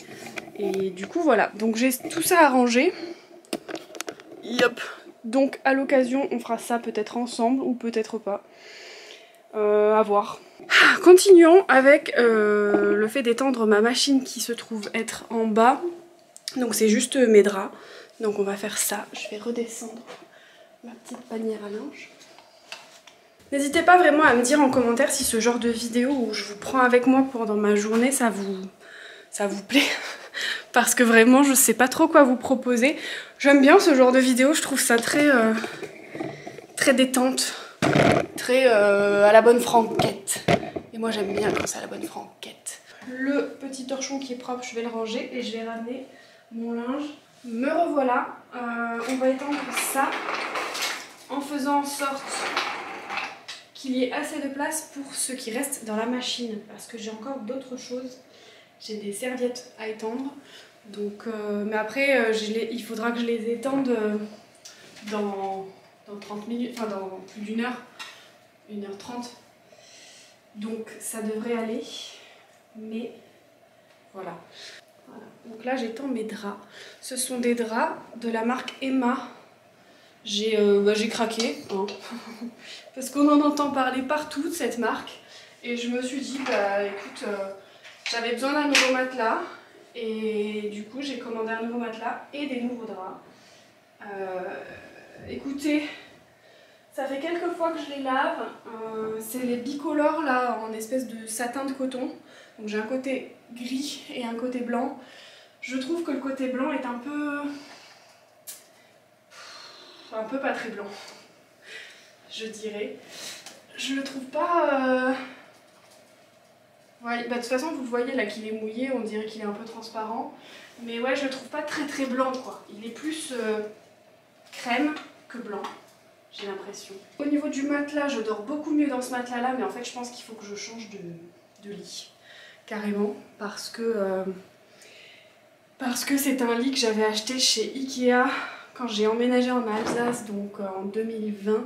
Et du coup voilà, donc j'ai tout ça à ranger. Yop. Donc à l'occasion on fera ça peut-être ensemble ou peut-être pas. À voir. Continuons avec le fait d'étendre ma machine qui se trouve être en bas. Donc c'est juste mes draps. Donc on va faire ça. Je vais redescendre ma petite panière à linge. N'hésitez pas vraiment à me dire en commentaire si ce genre de vidéo où je vous prends avec moi pendant ma journée ça vous plaît. Parce que vraiment je sais pas trop quoi vous proposer. J'aime bien ce genre de vidéo, je trouve ça très détente, très à la bonne franquette. Et moi j'aime bien quand c'est à la bonne franquette. Le petit torchon qui est propre, je vais le ranger et je vais ramener mon linge. Me revoilà, on va étendre ça en faisant en sorte qu'il y ait assez de place pour ce qui reste dans la machine. Parce que j'ai encore d'autres choses. J'ai des serviettes à étendre. Donc, mais après, il faudra que je les étende dans 30 minutes, enfin dans plus d'une heure, 1h30. Donc ça devrait aller. Mais voilà. Voilà. Donc là j'étends mes draps. Ce sont des draps de la marque Emma. J'ai craqué, hein. Parce qu'on en entend parler partout de cette marque. Et je me suis dit, bah écoute, j'avais besoin d'un nouveau matelas. Et du coup j'ai commandé un nouveau matelas et des nouveaux draps. Écoutez, ça fait quelques fois que je les lave. C'est les bicolores là, en espèce de satin de coton. Donc j'ai un côté gris et un côté blanc. Je trouve que le côté blanc est un peu pas très blanc, je dirais. Je le trouve pas... Ouais, bah, de toute façon vous le voyez là qu'il est mouillé, on dirait qu'il est un peu transparent. Mais ouais, je le trouve pas très blanc quoi. Il est plus crème que blanc, j'ai l'impression. Au niveau du matelas, je dors beaucoup mieux dans ce matelas là, mais en fait je pense qu'il faut que je change de lit. Carrément, parce que c'est un lit que j'avais acheté chez Ikea quand j'ai emménagé en Alsace, donc en 2020.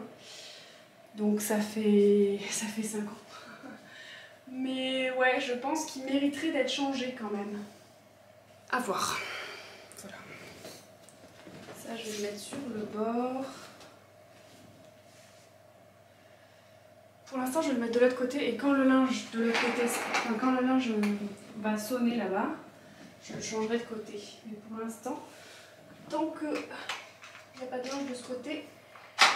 Donc ça fait 5 ans. Mais ouais, je pense qu'il mériterait d'être changé quand même. À voir. Voilà. Ça, je vais le mettre sur le bord. Pour l'instant, je vais le mettre de l'autre côté et quand le linge de l'autre côté, enfin, quand le linge va sonner là-bas, je le changerai de côté. Mais pour l'instant, tant que il n'y a pas de linge de ce côté,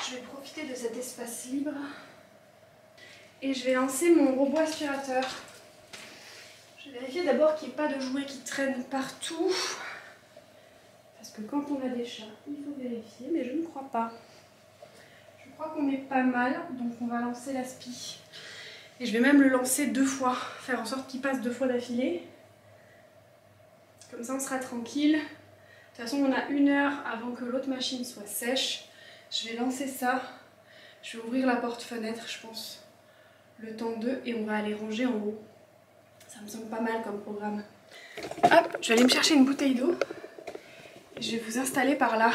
je vais profiter de cet espace libre. Voilà. Voilà. Donc là, j'ai étendu mes draps. Ce sont des draps de la marque Emma. J'ai et je vais lancer mon robot aspirateur. Je vais vérifier d'abord qu'il n'y ait pas de jouets qui traînent partout. Parce que quand on a des chats, il faut vérifier, mais je ne crois pas. Je crois qu'on est pas mal, donc on va lancer l'aspi. Et je vais même le lancer 2 fois, faire en sorte qu'il passe 2 fois d'affilée. Comme ça on sera tranquille. De toute façon on a 1 heure avant que l'autre machine soit sèche. Je vais lancer ça. Je vais ouvrir la porte-fenêtre, je pense, le temps d'eux, et on va aller ranger en haut. Ça me semble pas mal comme programme. Hop, je vais aller me chercher une bouteille d'eau. Je vais vous installer par là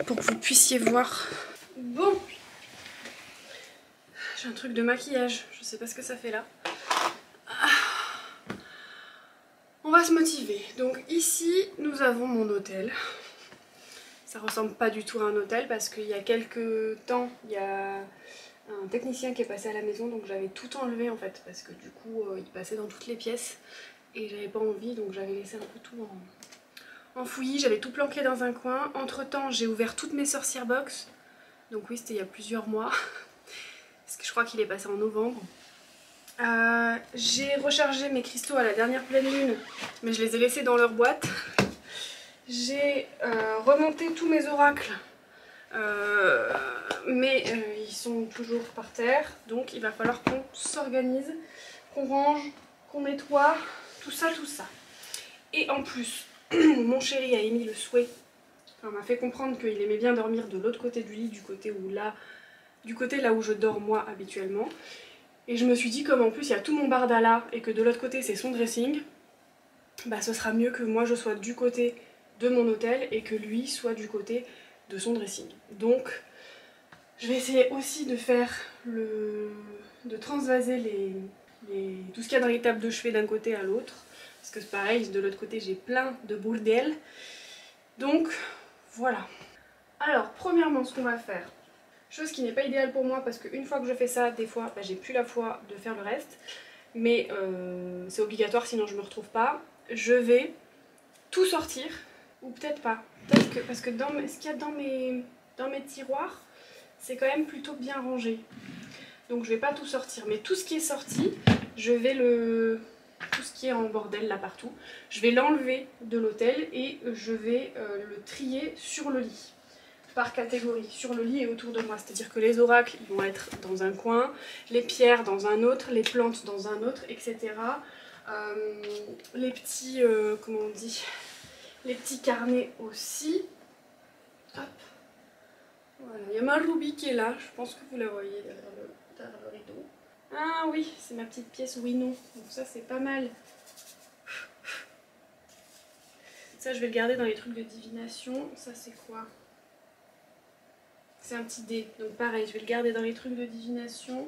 pour que vous puissiez voir. Bon, j'ai un truc de maquillage, je sais pas ce que ça fait là. On va se motiver. Donc ici, nous avons mon hôtel. Ça ressemble pas du tout à un hôtel parce qu'il y a quelques temps, il y a un technicien qui est passé à la maison, donc j'avais tout enlevé en fait parce que du coup il passait dans toutes les pièces et j'avais pas envie, donc j'avais laissé un peu tout en fouillis, j'avais tout planqué dans un coin. Entre temps j'ai ouvert toutes mes sorcières box, donc oui c'était il y a plusieurs mois parce que je crois qu'il est passé en novembre. J'ai rechargé mes cristaux à la dernière pleine lune, mais je les ai laissés dans leur boîte. J'ai remonté tous mes oracles, mais ils sont toujours par terre, donc il va falloir qu'on s'organise, qu'on range, qu'on nettoie, tout ça, tout ça. Et en plus, mon chéri a émis le souhait, enfin, m'a fait comprendre qu'il aimait bien dormir de l'autre côté du lit, du côté là où je dors moi habituellement. Et je me suis dit, comme en plus il y a tout mon bardala et que de l'autre côté c'est son dressing, bah ce sera mieux que moi je sois du côté de mon hôtel et que lui soit du côté de son dressing. Donc je vais essayer aussi de faire de transvaser tout ce qu'il y a dans les tables de chevet d'un côté à l'autre, parce que c'est pareil, de l'autre côté j'ai plein de bordel. Donc voilà. Alors premièrement ce qu'on va faire, chose qui n'est pas idéale pour moi parce qu'une fois que je fais ça, des fois bah, j'ai plus la foi de faire le reste, mais c'est obligatoire sinon je me retrouve pas. Je vais tout sortir. Ou peut-être pas. Peut-être que, parce que ce qu'il y a dans mes tiroirs, c'est quand même plutôt bien rangé. Donc je vais pas tout sortir. Mais tout ce qui est sorti, je vais tout ce qui est en bordel là partout, je vais l'enlever de l'hôtel et je vais le trier sur le lit. Par catégorie, sur le lit et autour de moi. C'est-à-dire que les oracles, ils vont être dans un coin, les pierres dans un autre, les plantes dans un autre, etc. Les petits, comment on dit, les petits carnets aussi. Hop. Voilà, il y a ma Ruby qui est là, je pense que vous la voyez derrière le rideau. Ah oui, c'est ma petite pièce oui non, donc ça c'est pas mal. Ça je vais le garder dans les trucs de divination. Ça c'est quoi? C'est un petit dé, donc pareil, je vais le garder dans les trucs de divination.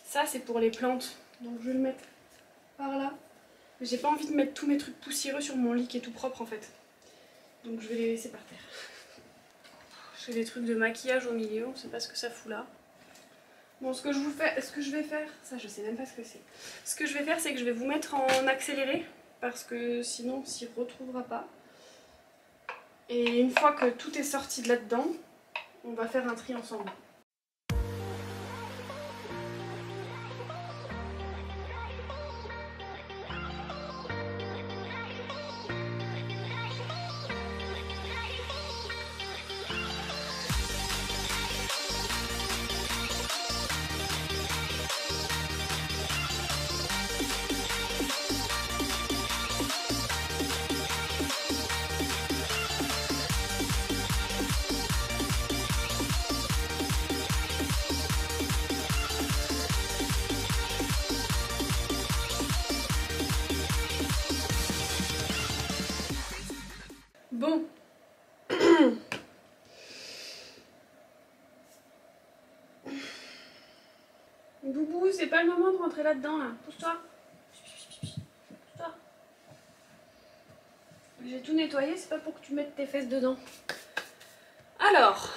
Ça c'est pour les plantes, donc je vais le mettre par là. Mais j'ai pas envie de mettre tous mes trucs poussiéreux sur mon lit qui est tout propre en fait. Donc je vais les laisser par terre. J'ai des trucs de maquillage au milieu, on sait pas ce que ça fout là. Bon, ce que je vais faire, ça je sais même pas ce que c'est. Ce que je vais faire, c'est que je vais vous mettre en accéléré, parce que sinon on s'y retrouvera pas. Et une fois que tout est sorti de là-dedans, on va faire un tri ensemble. Bon. Boubou, c'est pas le moment de rentrer là-dedans là. Pousse-toi. Pousse-toi. J'ai tout nettoyé, c'est pas pour que tu mettes tes fesses dedans. Alors,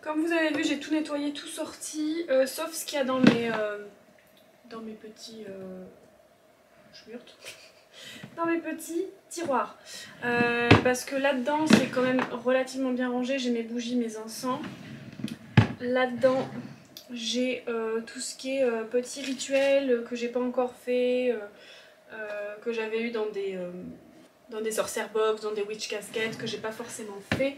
comme vous avez vu, j'ai tout nettoyé, tout sorti, sauf ce qu'il y a dans mes petits schmurtes. Dans mes petits tiroirs. Parce que là-dedans, c'est quand même relativement bien rangé. J'ai mes bougies, mes encens. Là-dedans, J'ai tout ce qui est petits rituels que j'ai pas encore fait, que j'avais eu dans des sorcières box, dans des witch casquettes, que j'ai pas forcément fait.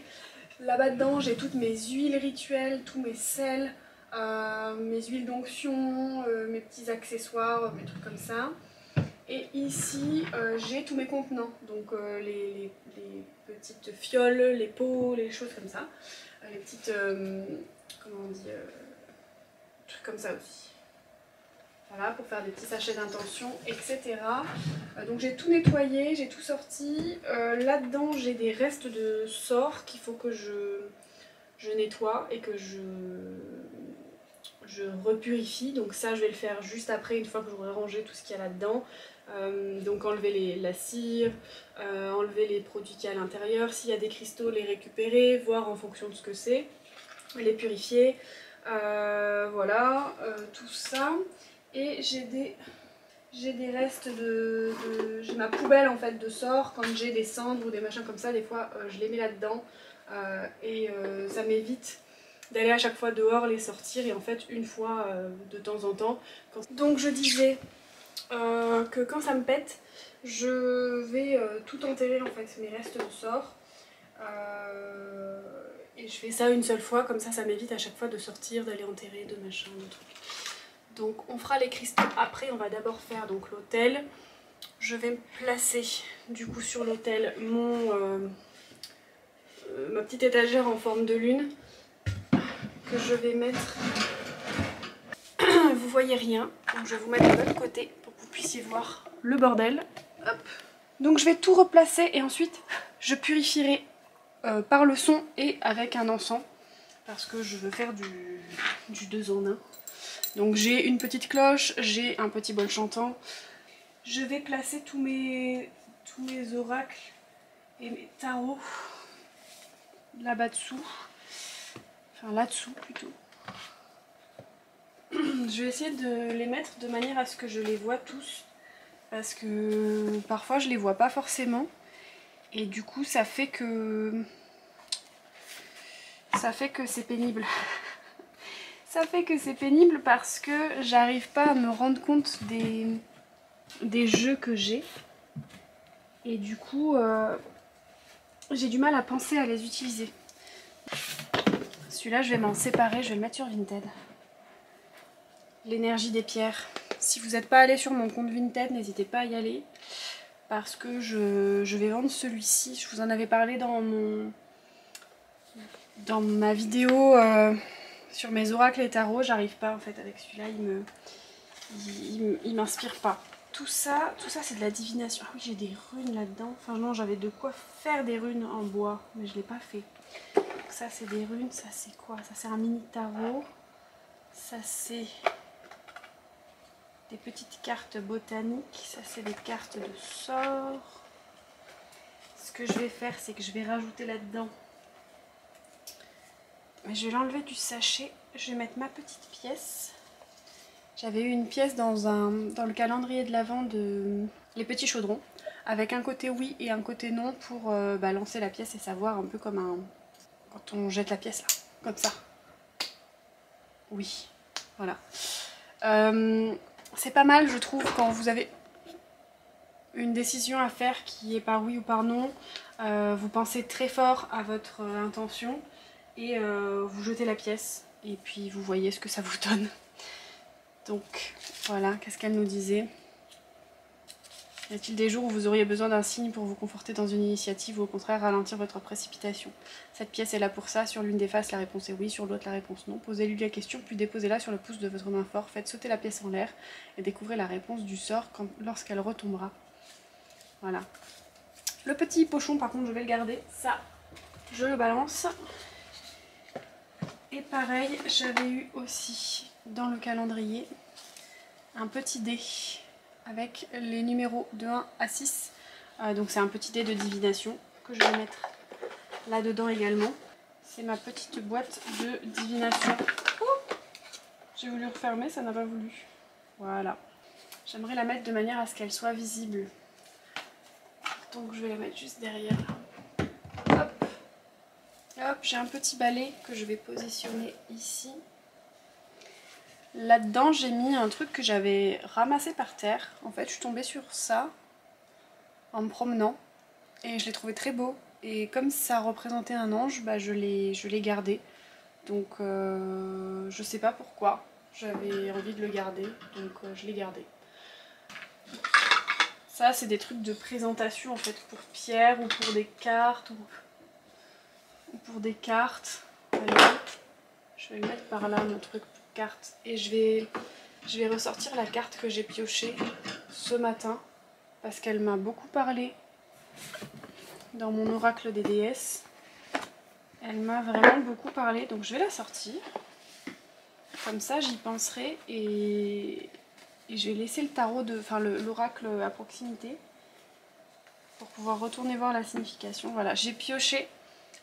Là-bas dedans, j'ai toutes mes huiles rituelles, tous mes sels, mes huiles d'onction, mes petits accessoires, mes trucs comme ça. Et ici, j'ai tous mes contenants, donc les petites fioles, les pots, les choses comme ça. Les petites, comment on dit, trucs comme ça aussi. Voilà, pour faire des petits sachets d'intention, etc. Donc j'ai tout nettoyé, j'ai tout sorti. Là-dedans, j'ai des restes de sorts qu'il faut que je nettoie et que je repurifie. Donc ça, je vais le faire juste après, une fois que j'aurai rangé tout ce qu'il y a là-dedans. Donc enlever la cire, enlever les produits qu'il y a à l'intérieur. S'il y a des cristaux, les récupérer, voir en fonction de ce que c'est. Les purifier. Voilà, tout ça. Et j'ai des restes j'ai ma poubelle en fait de sorts. Quand j'ai des cendres ou des machins comme ça, des fois je les mets là-dedans et ça m'évite d'aller à chaque fois dehors les sortir, et en fait une fois de temps en temps. Donc je disais que quand ça me pète, je vais tout enterrer en fait, mes restes de sorts. Et je fais ça une seule fois, comme ça m'évite à chaque fois de sortir, d'aller enterrer, de machin, de trucs. Donc on fera les cristaux après, on va d'abord faire donc l'autel. Je vais me placer du coup sur l'autel ma petite étagère en forme de lune que je vais mettre. Vous voyez rien, donc je vais vous mettre de l'autre côté pour que vous puissiez voir le bordel. Hop. Donc je vais tout replacer et ensuite je purifierai par le son et avec un encens parce que je veux faire du 2 en 1. Donc j'ai une petite cloche, j'ai un petit bol chantant. Je vais placer tous mes oracles et mes tarots là-bas dessous. Enfin là-dessous plutôt. Je vais essayer de les mettre de manière à ce que je les vois tous. Parce que parfois je les vois pas forcément. Et du coup ça fait que c'est pénible. Ça fait que c'est pénible parce que j'arrive pas à me rendre compte des jeux que j'ai. Et du coup, j'ai du mal à penser à les utiliser. Celui-là, je vais m'en séparer, je vais le mettre sur Vinted. L'énergie des pierres. Si vous n'êtes pas allé sur mon compte Vinted, n'hésitez pas à y aller. Parce que je vais vendre celui-ci. Je vous en avais parlé dans ma vidéo sur mes oracles et tarots. J'arrive pas en fait avec celui-là, il m'inspire pas. Tout ça c'est de la divination. Ah oui, j'ai des runes là-dedans. Enfin non, j'avais de quoi faire des runes en bois, mais je l'ai pas fait. Donc ça c'est des runes, ça c'est quoi? Ça c'est un mini tarot. Ça c'est des petites cartes botaniques. Ça c'est des cartes de sorts. Ce que je vais faire, c'est que je vais rajouter là-dedans. Mais je vais l'enlever du sachet. Je vais mettre ma petite pièce. J'avais eu une pièce dans le calendrier de l'Avent de Les Petits Chaudrons, avec un côté oui et un côté non pour lancer la pièce et savoir un peu comme quand on jette la pièce là, comme ça. Oui, voilà. C'est pas mal je trouve quand vous avez une décision à faire qui est par oui ou par non. Vous pensez très fort à votre intention et vous jetez la pièce et puis vous voyez ce que ça vous donne. Donc voilà, qu'est-ce qu'elle nous disait? Y a-t-il des jours où vous auriez besoin d'un signe pour vous conforter dans une initiative ou au contraire ralentir votre précipitation? Cette pièce est là pour ça. Sur l'une des faces, la réponse est oui, sur l'autre, la réponse non. Posez-lui la question, puis déposez-la sur le pouce de votre main fort. Faites sauter la pièce en l'air et découvrez la réponse du sort lorsqu'elle retombera. Voilà. Le petit pochon, par contre, je vais le garder. Ça, je le balance. Et pareil, j'avais eu aussi dans le calendrier un petit dé avec les numéros de 1 à 6. Donc c'est un petit dé de divination que je vais mettre là-dedans également. C'est ma petite boîte de divination. J'ai voulu refermer, ça n'a pas voulu. Voilà. J'aimerais la mettre de manière à ce qu'elle soit visible. Donc je vais la mettre juste derrière. Hop. Hop, j'ai un petit balai que je vais positionner ici. Là-dedans, j'ai mis un truc que j'avais ramassé par terre. En fait, je suis tombée sur ça en me promenant et je l'ai trouvé très beau. Et comme ça représentait un ange, bah, je l'ai gardé. Donc je sais pas pourquoi, j'avais envie de le garder, donc je l'ai gardé. Ça c'est des trucs de présentation en fait pour Pierre ou pour des cartes ou pour des cartes. Allez, je vais le mettre par là mon truc pour cartes et je vais ressortir la carte que j'ai piochée ce matin parce qu'elle m'a beaucoup parlé dans mon oracle des déesses. Elle m'a vraiment beaucoup parlé, donc je vais la sortir. Comme ça, j'y penserai et je vais laisser le tarot, l'oracle à proximité pour pouvoir retourner voir la signification. Voilà, j'ai pioché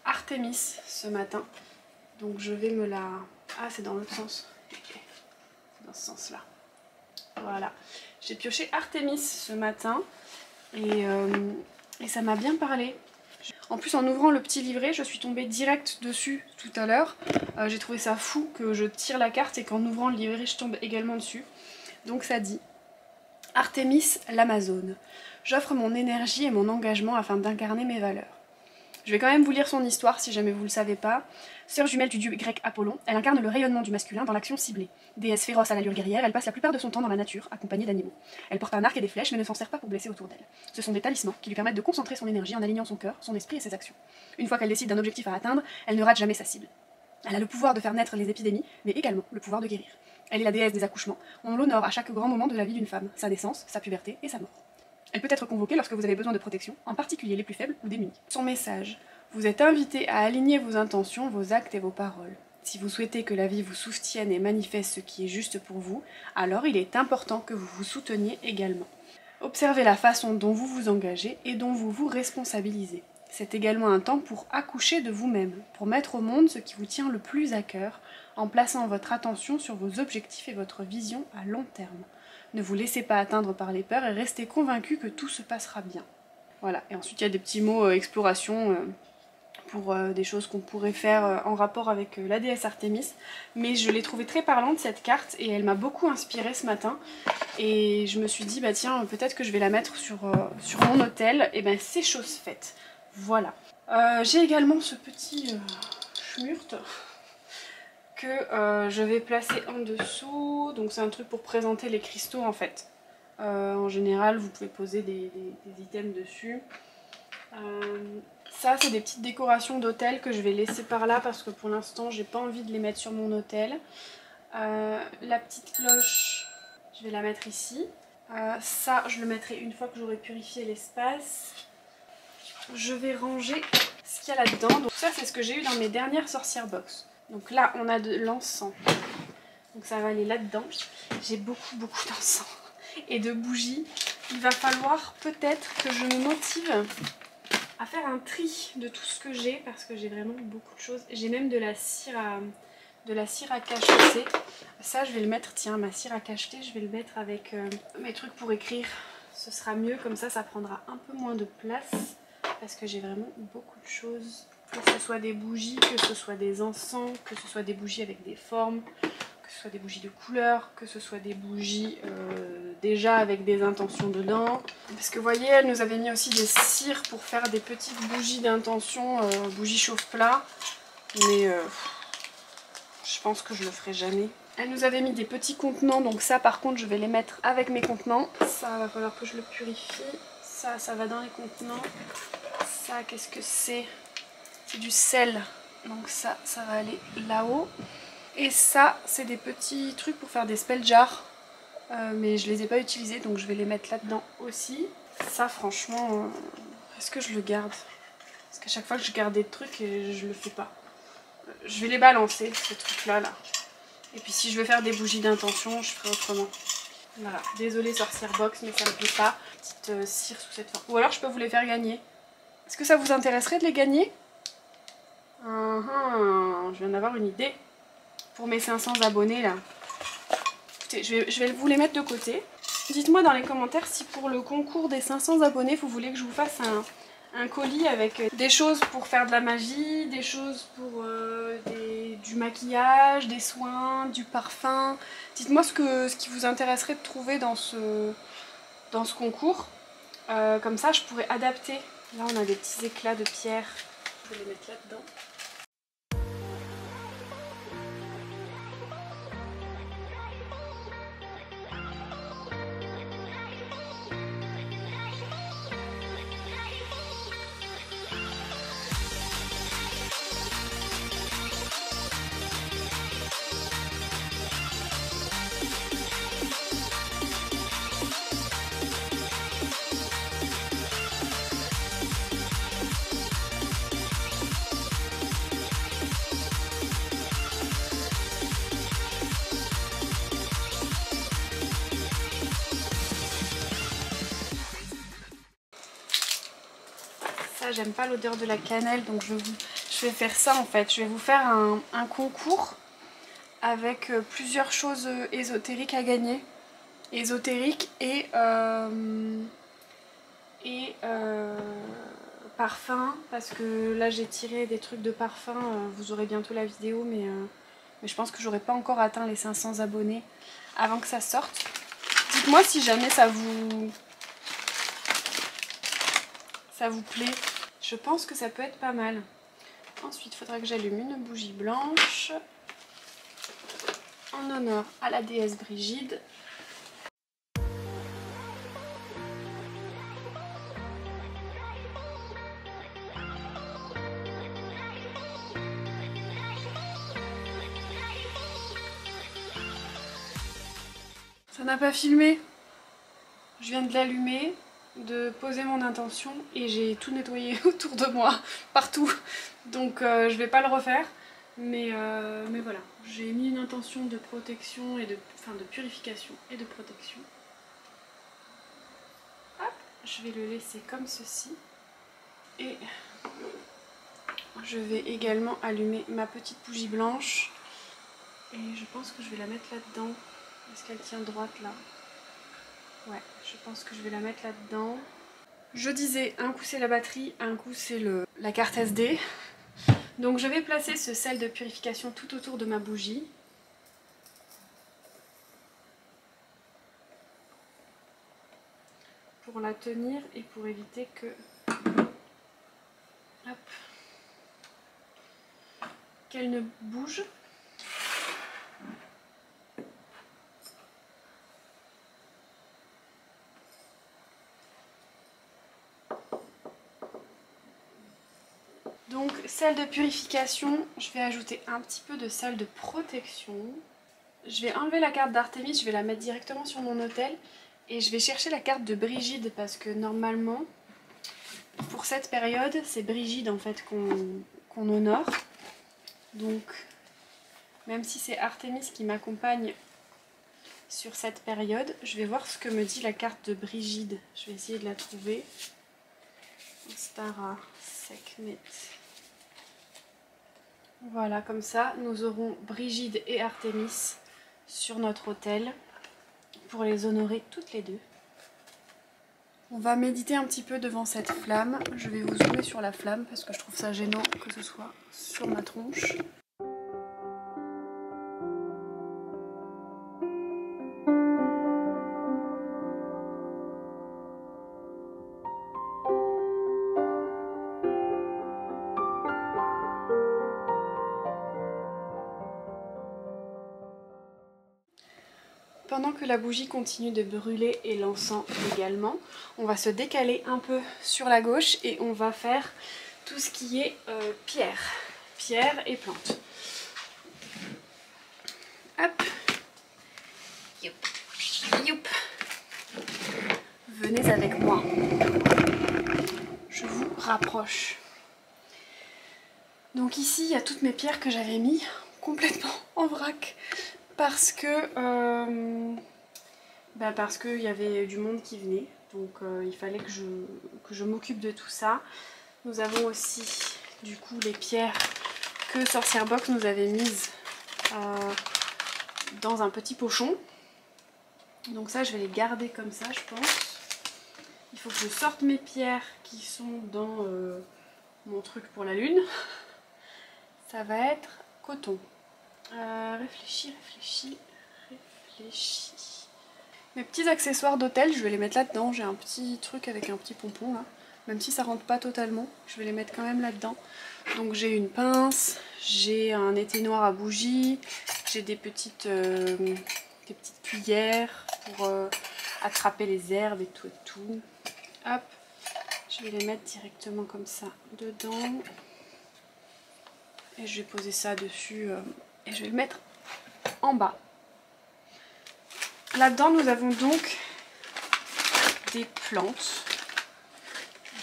Artémis ce matin, donc je vais me la... Ah, c'est dans l'autre sens. C'est dans ce sens-là. Voilà, j'ai pioché Artémis ce matin et ça m'a bien parlé. En plus, en ouvrant le petit livret, je suis tombée direct dessus tout à l'heure. J'ai trouvé ça fou que je tire la carte et qu'en ouvrant le livret, je tombe également dessus. Donc ça dit « Artémis l'Amazone. J'offre mon énergie et mon engagement afin d'incarner mes valeurs. » Je vais quand même vous lire son histoire si jamais vous ne le savez pas. Sœur jumelle du dieu grec Apollon, elle incarne le rayonnement du masculin dans l'action ciblée. Déesse féroce à l'allure guerrière, elle passe la plupart de son temps dans la nature, accompagnée d'animaux. Elle porte un arc et des flèches mais ne s'en sert pas pour blesser autour d'elle. Ce sont des talismans qui lui permettent de concentrer son énergie en alignant son cœur, son esprit et ses actions. Une fois qu'elle décide d'un objectif à atteindre, elle ne rate jamais sa cible. Elle a le pouvoir de faire naître les épidémies, mais également le pouvoir de guérir. Elle est la déesse des accouchements. On l'honore à chaque grand moment de la vie d'une femme, sa naissance, sa puberté et sa mort. Elle peut être convoquée lorsque vous avez besoin de protection, en particulier les plus faibles ou démunis. Son message. Vous êtes invité à aligner vos intentions, vos actes et vos paroles. Si vous souhaitez que la vie vous soutienne et manifeste ce qui est juste pour vous, alors il est important que vous vous souteniez également. Observez la façon dont vous vous engagez et dont vous vous responsabilisez. C'est également un temps pour accoucher de vous-même, pour mettre au monde ce qui vous tient le plus à cœur, en plaçant votre attention sur vos objectifs et votre vision à long terme. Ne vous laissez pas atteindre par les peurs et restez convaincu que tout se passera bien. Voilà, et ensuite il y a des petits mots exploration pour des choses qu'on pourrait faire en rapport avec la déesse Artémis. Mais je l'ai trouvée très parlante cette carte et elle m'a beaucoup inspirée ce matin. Et je me suis dit, bah tiens, peut-être que je vais la mettre sur mon autel. Et ben c'est chose faite. Voilà. J'ai également ce petit schmurt que je vais placer en dessous. Donc c'est un truc pour présenter les cristaux en fait. En général, vous pouvez poser des items dessus. Ça, c'est des petites décorations d'hôtel que je vais laisser par là parce que pour l'instant, j'ai pas envie de les mettre sur mon hôtel. La petite cloche, je vais la mettre ici. Ça, je le mettrai une fois que j'aurai purifié l'espace. Je vais ranger ce qu'il y a là-dedans. Donc ça, c'est ce que j'ai eu dans mes dernières sorcières box. Donc là, on a de l'encens. Donc ça va aller là-dedans. J'ai beaucoup d'encens et de bougies. Il va falloir peut-être que je me motive à faire un tri de tout ce que j'ai parce que j'ai vraiment beaucoup de choses. J'ai même de la cire à cacheter. Ça, je vais le mettre, tiens, ma cire à cacheter, je vais le mettre avec mes trucs pour écrire. Ce sera mieux, comme ça prendra un peu moins de place parce que j'ai vraiment beaucoup de choses. Que ce soit des bougies, que ce soit des encens, que ce soit des bougies avec des formes, que ce soit des bougies de couleur, que ce soit des bougies déjà avec des intentions dedans. Parce que vous voyez, elle nous avait mis aussi des cires pour faire des petites bougies d'intention, bougies chauffe-plat. Mais je pense que je le ferai jamais. Elle nous avait mis des petits contenants, donc ça par contre je vais les mettre avec mes contenants. Ça va falloir que je le purifie. Ça va dans les contenants. Ça, qu'est-ce que c'est? C'est du sel. Donc ça va aller là-haut. Et ça, c'est des petits trucs pour faire des spell jars. Mais je les ai pas utilisés, donc je vais les mettre là-dedans aussi. Ça, franchement, est-ce que je le garde? Parce qu'à chaque fois que je garde des trucs, je le fais pas. Je vais les balancer, ces trucs-là, là. Et puis si je veux faire des bougies d'intention, je ferai autrement. Voilà, désolée sorcière box, mais ça me plaît pas. Petite cire sous cette forme. Ou alors je peux vous les faire gagner. Est-ce que ça vous intéresserait de les gagner? Je viens d'avoir une idée. Pour mes 500 abonnés là. Écoutez, je vais vous les mettre de côté. Dites-moi dans les commentaires si pour le concours des 500 abonnés, vous voulez que je vous fasse un colis avec des choses pour faire de la magie, des choses pour du maquillage, des soins, du parfum. Dites-moi ce qui vous intéresserait de trouver dans ce concours. Comme ça je pourrais adapter. Là on a des petits éclats de pierre. Je vais les mettre là-dedans. J'aime pas l'odeur de la cannelle, donc je vais faire ça en fait. Je vais vous faire un concours avec plusieurs choses ésotériques à gagner. Ésotériques et parfum, parce que là j'ai tiré des trucs de parfum. Vous aurez bientôt la vidéo, mais je pense que j'aurai pas encore atteint les 500 abonnés avant que ça sorte. Dites-moi si jamais ça vous plaît. Je pense que ça peut être pas mal. Ensuite, il faudra que j'allume une bougie blanche en honneur à la déesse Brigide. Ça n'a pas filmé. Je viens de l'allumer, de poser mon intention et j'ai tout nettoyé autour de moi, partout. Donc je vais pas le refaire, mais voilà. J'ai mis une intention de protection et de purification et de protection. Hop, je vais le laisser comme ceci. Et je vais également allumer ma petite bougie blanche. Et je pense que je vais la mettre là-dedans. Est-ce qu'elle tient droite là? Ouais, je pense que je vais la mettre là-dedans. Je disais, un coup c'est la batterie, un coup c'est la carte SD. Donc je vais placer ce sel de purification tout autour de ma bougie. Pour la tenir et pour éviter que... Hop. Qu'elle ne bouge. Donc sel de purification, je vais ajouter un petit peu de sel de protection. Je vais enlever la carte d'Artémis, je vais la mettre directement sur mon autel. Et je vais chercher la carte de Brigide parce que normalement, pour cette période, c'est Brigide en fait qu'on honore. Donc, même si c'est Artémis qui m'accompagne sur cette période, je vais voir ce que me dit la carte de Brigide. Je vais essayer de la trouver. Ostara, Sekhmet. Voilà, comme ça, nous aurons Brigide et Artémis sur notre autel pour les honorer toutes les deux. On va méditer un petit peu devant cette flamme. Je vais vous zoomer sur la flamme parce que je trouve ça gênant que ce soit sur ma tronche. Pendant que la bougie continue de brûler et l'encens également, on va se décaler un peu sur la gauche et on va faire tout ce qui est pierre et plantes. Hop, youp, youp. Venez avec moi, je vous rapproche. Donc ici il y a toutes mes pierres que j'avais mis complètement en vrac. Parce que qu'il y avait du monde qui venait, donc il fallait que je m'occupe de tout ça. Nous avons aussi du coup les pierres que Sorcière Box nous avait mises dans un petit pochon. Donc ça je vais les garder comme ça je pense. Il faut que je sorte mes pierres qui sont dans mon truc pour la lune. Ça va être coton. Réfléchis. Mes petits accessoires d'hôtel, je vais les mettre là-dedans. J'ai un petit truc avec un petit pompon là. Même si ça rentre pas totalement, je vais les mettre quand même là-dedans. Donc j'ai une pince, j'ai un éteignoir à bougie, j'ai des petites cuillères pour attraper les herbes et tout. Hop, je vais les mettre directement comme ça dedans. Et je vais poser ça dessus et je vais le mettre en bas. Là-dedans, nous avons donc des plantes.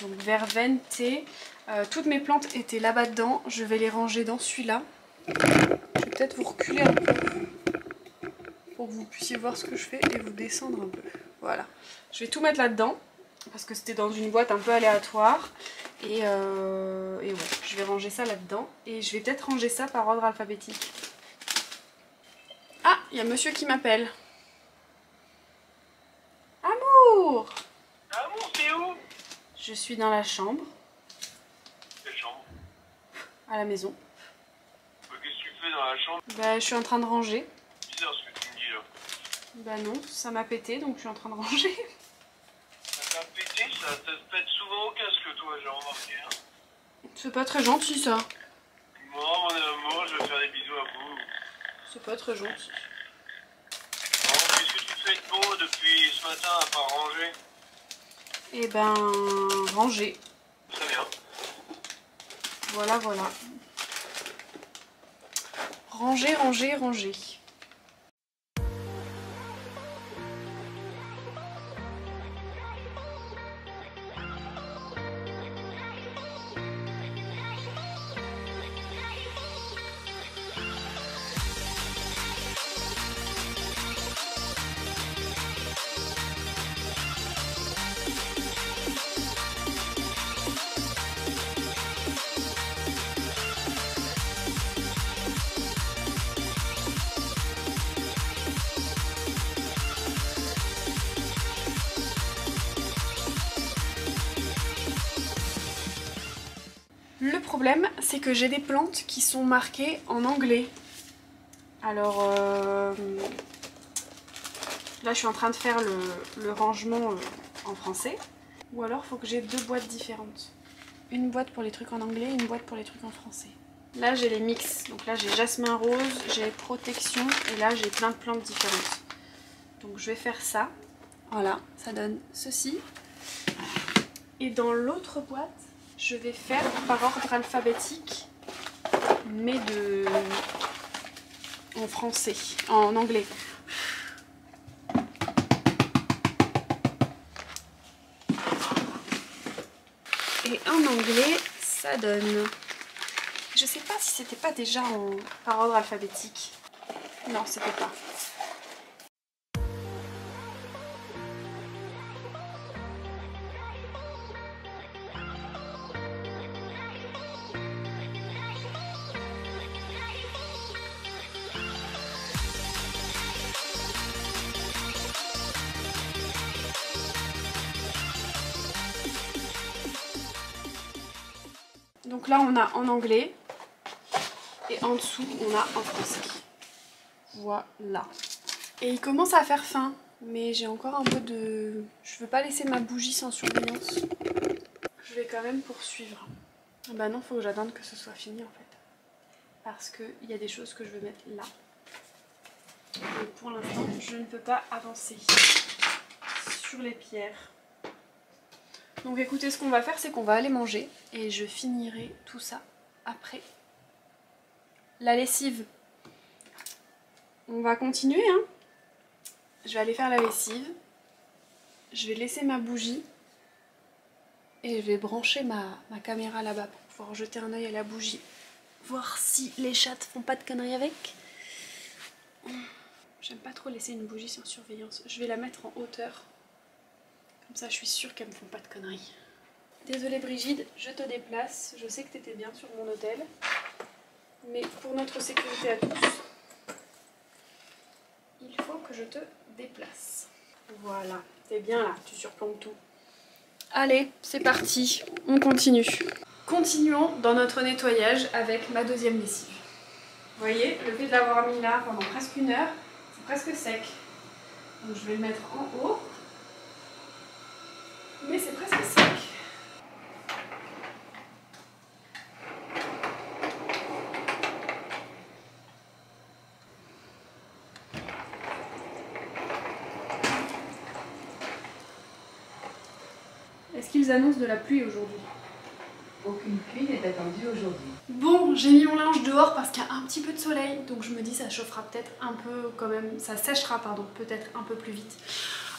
Donc verveine, thé. Toutes mes plantes étaient là-bas dedans. Je vais les ranger dans celui-là. Je vais peut-être vous reculer un peu pour que vous puissiez voir ce que je fais et vous descendre un peu. Voilà. Je vais tout mettre là-dedans parce que c'était dans une boîte un peu aléatoire. Et ouais, je vais ranger ça là-dedans. Et je vais peut-être ranger ça par ordre alphabétique. Ah, il y a monsieur qui m'appelle. Amour! Amour, t'es où? Je suis dans la chambre. Quelle chambre? À la maison. Qu'est-ce que tu fais dans la chambre? Bah, je suis en train de ranger. Bizarre ce que tu me dis là. Bah non, ça m'a pété donc je suis en train de ranger. Ça t'a pété, ça te pète souvent au casque toi, j'ai remarqué. Hein. C'est pas très gentil ça. Moi, mon amour, je vais faire des bisous à vous. C'est pas très gentil. Bon, qu'est-ce que tu fais de beau depuis ce matin à part ranger? Eh ben, ranger. Très bien. Voilà. Ranger. Le problème, c'est que j'ai des plantes qui sont marquées en anglais. Alors, là je suis en train de faire le rangement en français. Ou alors, il faut que j'ai deux boîtes différentes. Une boîte pour les trucs en anglais, une boîte pour les trucs en français. Là, j'ai les mix. Donc là, j'ai jasmin rose, j'ai protection et là, j'ai plein de plantes différentes. Donc, je vais faire ça. Voilà, ça donne ceci. Et dans l'autre boîte, je vais faire par ordre alphabétique, mais en français, en anglais. Et en anglais, ça donne... Je sais pas si c'était pas déjà par ordre alphabétique. Non, c'était pas. Donc là, on a en anglais et en dessous, on a en français. Voilà. Et il commence à faire faim, mais j'ai encore un peu de... Je veux pas laisser ma bougie sans surveillance. Je vais quand même poursuivre. Bah non, faut que j'attende que ce soit fini en fait. Parce qu'il y a des choses que je veux mettre là. Et pour l'instant, je ne peux pas avancer sur les pierres. Donc écoutez, ce qu'on va faire, c'est qu'on va aller manger et je finirai tout ça après. La lessive. On va continuer, hein. Je vais aller faire la lessive. Je vais laisser ma bougie. Et je vais brancher ma caméra là-bas pour pouvoir jeter un œil à la bougie. Voir si les chattes font pas de conneries avec. J'aime pas trop laisser une bougie sans surveillance. Je vais la mettre en hauteur. Comme ça, je suis sûre qu'elles me font pas de conneries. Désolée Brigitte, je te déplace. Je sais que tu étais bien sur mon hôtel. Mais pour notre sécurité à tous, il faut que je te déplace. Voilà, t'es bien là, tu surplombes tout. Allez, c'est parti, on continue. Continuons dans notre nettoyage avec ma deuxième lessive. Vous voyez, le fait de l'avoir mis là pendant presque 1 heure, c'est presque sec. Donc je vais le mettre en haut. Mais c'est presque sec. Est-ce qu'ils annoncent de la pluie aujourd'hui? Aucune pluie n'est attendue aujourd'hui. Bon, j'ai mis mon linge dehors parce qu'il y a un petit peu de soleil, donc je me dis ça chauffera peut-être un peu quand même, ça séchera pardon, peut-être un peu plus vite.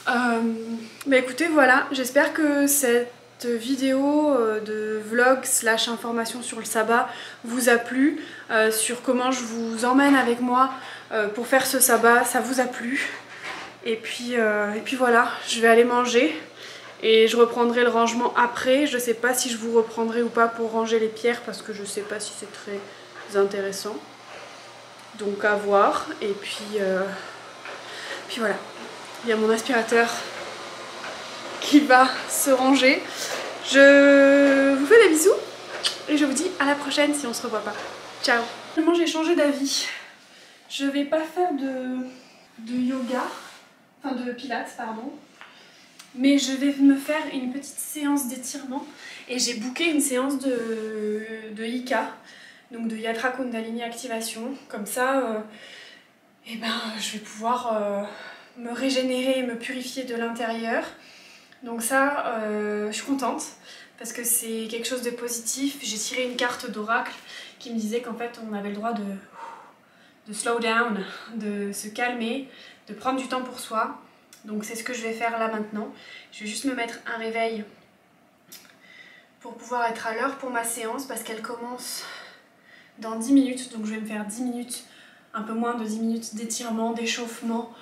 Bah écoutez, voilà, j'espère que cette vidéo de vlog slash information sur le sabbat vous a plu, sur comment je vous emmène avec moi pour faire ce sabbat, ça vous a plu. Et puis voilà, je vais aller manger. Et je reprendrai le rangement après. Je sais pas si je vous reprendrai ou pas pour ranger les pierres parce que je sais pas si c'est très intéressant. Donc à voir. Et puis voilà. Il y a mon aspirateur qui va se ranger. Je vous fais des bisous et je vous dis à la prochaine si on se revoit pas. Ciao. Finalement j'ai changé d'avis. Je vais pas faire de yoga, enfin de pilates pardon. Mais je vais me faire une petite séance d'étirement et j'ai booké une séance de IKA, donc de Yatra Kundalini Activation. Comme ça, je vais pouvoir me régénérer et me purifier de l'intérieur. Donc ça, je suis contente parce que c'est quelque chose de positif. J'ai tiré une carte d'oracle qui me disait qu'en fait on avait le droit de slow down, de se calmer, de prendre du temps pour soi. Donc c'est ce que je vais faire là maintenant. Je vais juste me mettre un réveil pour pouvoir être à l'heure pour ma séance parce qu'elle commence dans 10 minutes. Donc je vais me faire 10 minutes, un peu moins de 10 minutes d'étirement, d'échauffement,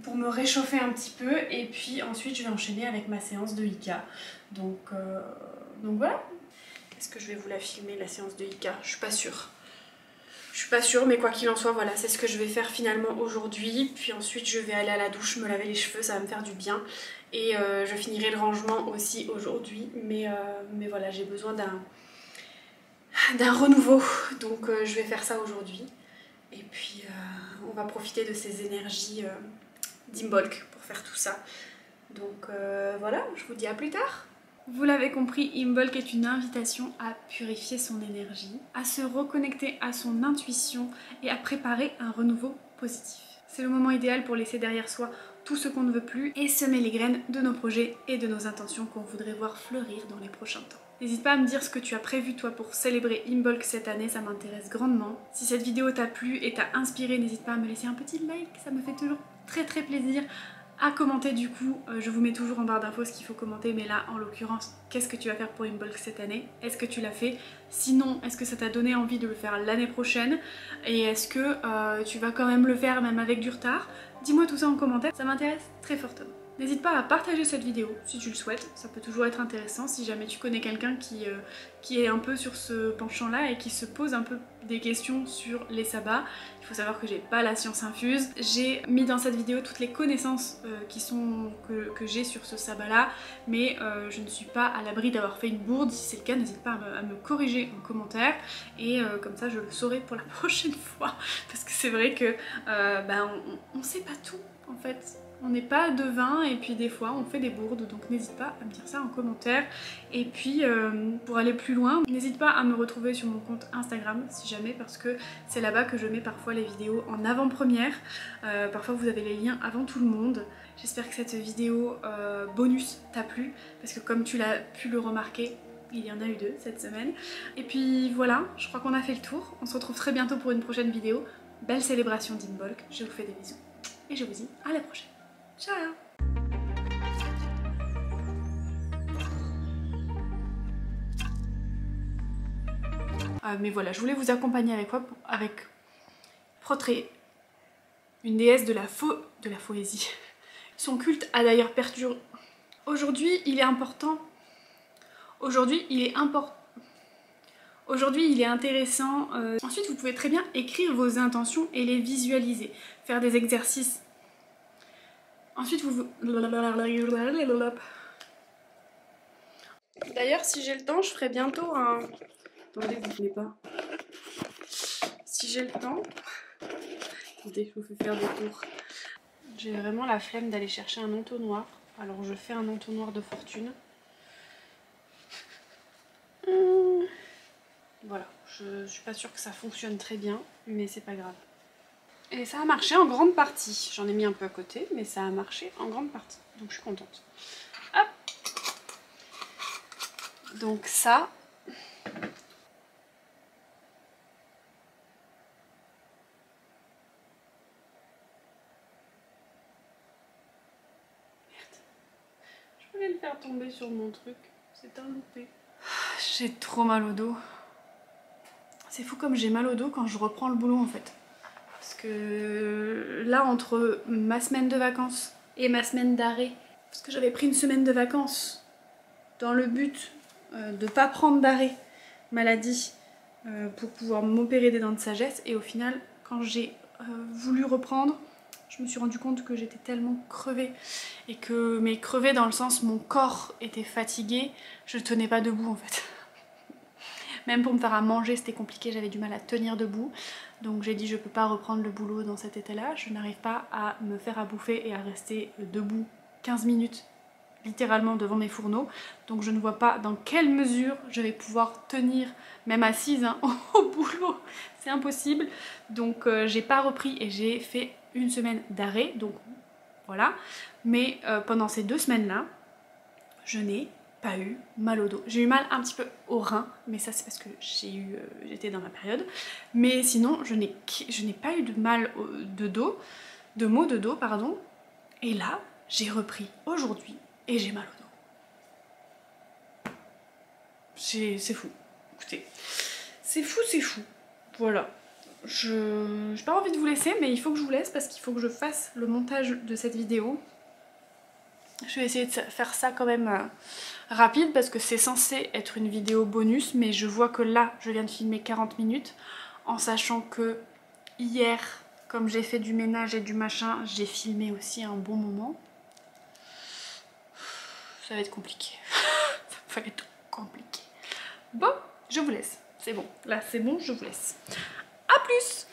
pour me réchauffer un petit peu. Et puis ensuite je vais enchaîner avec ma séance de IKA. Donc voilà. Est-ce que je vais vous la filmer la séance de IKA? Je suis pas sûre. Je suis pas sûre, mais quoi qu'il en soit, voilà, c'est ce que je vais faire finalement aujourd'hui. Puis ensuite, je vais aller à la douche, me laver les cheveux, ça va me faire du bien. Et je finirai le rangement aussi aujourd'hui. Mais voilà, j'ai besoin d'un renouveau. Donc je vais faire ça aujourd'hui. Et puis on va profiter de ces énergies d'Imbolc pour faire tout ça. Donc voilà, je vous dis à plus tard. Vous l'avez compris, Imbolc est une invitation à purifier son énergie, à se reconnecter à son intuition et à préparer un renouveau positif. C'est le moment idéal pour laisser derrière soi tout ce qu'on ne veut plus et semer les graines de nos projets et de nos intentions qu'on voudrait voir fleurir dans les prochains temps. N'hésite pas à me dire ce que tu as prévu toi pour célébrer Imbolc cette année, ça m'intéresse grandement. Si cette vidéo t'a plu et t'a inspiré, n'hésite pas à me laisser un petit like, ça me fait toujours très plaisir. À commenter du coup, je vous mets toujours en barre d'infos ce qu'il faut commenter, mais là en l'occurrence, qu'est-ce que tu vas faire pour Imbolc cette année? Est-ce que tu l'as fait? Sinon, est-ce que ça t'a donné envie de le faire l'année prochaine? Et est-ce que tu vas quand même le faire même avec du retard? Dis-moi tout ça en commentaire, ça m'intéresse très fortement. N'hésite pas à partager cette vidéo si tu le souhaites, ça peut toujours être intéressant si jamais tu connais quelqu'un qui est un peu sur ce penchant-là et qui se pose un peu des questions sur les sabbats. Il faut savoir que j'ai pas la science infuse. J'ai mis dans cette vidéo toutes les connaissances que j'ai sur ce sabbat-là, mais je ne suis pas à l'abri d'avoir fait une bourde. Si c'est le cas, n'hésite pas à me corriger en commentaire et comme ça je le saurai pour la prochaine fois. Parce que c'est vrai que on sait pas tout en fait. On n'est pas devin et puis des fois on fait des bourdes, donc n'hésite pas à me dire ça en commentaire. Et puis pour aller plus loin, n'hésite pas à me retrouver sur mon compte Instagram si jamais, parce que c'est là-bas que je mets parfois les vidéos en avant-première. Parfois vous avez les liens avant tout le monde. J'espère que cette vidéo bonus t'a plu, parce que comme tu l'as pu le remarquer, il y en a eu 2 cette semaine. Et puis voilà, je crois qu'on a fait le tour. On se retrouve très bientôt pour une prochaine vidéo. Belle célébration d'Imbolc, je vous fais des bisous et je vous dis à la prochaine. Ciao! Mais voilà, je voulais vous accompagner avec Protré, une déesse de la poésie. Son culte a d'ailleurs perturbé. Aujourd'hui, il est important. Aujourd'hui, il est intéressant. Ensuite, vous pouvez très bien écrire vos intentions et les visualiser, faire des exercices. Ensuite, D'ailleurs, si j'ai le temps, je ferai bientôt un... Attendez, vous ne voulez pas. Si si j'ai le temps. Attendez, je vous fais faire des tours. J'ai vraiment la flemme d'aller chercher un entonnoir. Alors je fais un entonnoir de fortune. Voilà, je suis pas sûre que ça fonctionne très bien, mais c'est pas grave. Et ça a marché en grande partie. J'en ai mis un peu à côté, mais ça a marché en grande partie. Donc je suis contente. Hop. Donc ça... Je voulais le faire tomber sur mon truc. C'est un loupé. J'ai trop mal au dos. C'est fou comme j'ai mal au dos quand je reprends le boulot en fait. Parce que là, entre ma semaine de vacances et ma semaine d'arrêt, parce que j'avais pris une semaine de vacances dans le but de pas prendre d'arrêt maladie pour pouvoir m'opérer des dents de sagesse, et au final, quand j'ai voulu reprendre, je me suis rendu compte que j'étais tellement crevée, et que, mais crevée dans le sens mon corps était fatigué, je tenais pas debout en fait. Même pour me faire à manger c'était compliqué, j'avais du mal à tenir debout. Donc j'ai dit je peux pas reprendre le boulot dans cet état-là, je n'arrive pas à me faire à bouffer et à rester debout 15 minutes littéralement devant mes fourneaux. Donc je ne vois pas dans quelle mesure je vais pouvoir tenir, même assise hein, au boulot, c'est impossible. Donc j'ai pas repris et j'ai fait une semaine d'arrêt, donc voilà. Mais pendant ces 2 semaines-là, je n'ai pas eu mal au dos. J'ai eu mal un petit peu au rein, mais ça c'est parce que j'étais dans ma période. Mais sinon, je n'ai pas eu de mal de dos, de maux de dos, pardon. Et là, j'ai repris aujourd'hui et j'ai mal au dos. C'est fou. Écoutez, c'est fou, c'est fou. Voilà. J'ai pas envie de vous laisser, mais il faut que je vous laisse parce qu'il faut que je fasse le montage de cette vidéo. Je vais essayer de faire ça quand même rapide parce que c'est censé être une vidéo bonus, mais je vois que là je viens de filmer 40 minutes en sachant que hier, comme j'ai fait du ménage et du machin, j'ai filmé aussi un bon moment. Ça va être compliqué. Ça va être compliqué. Bon, je vous laisse. C'est bon. Là c'est bon, je vous laisse. A plus!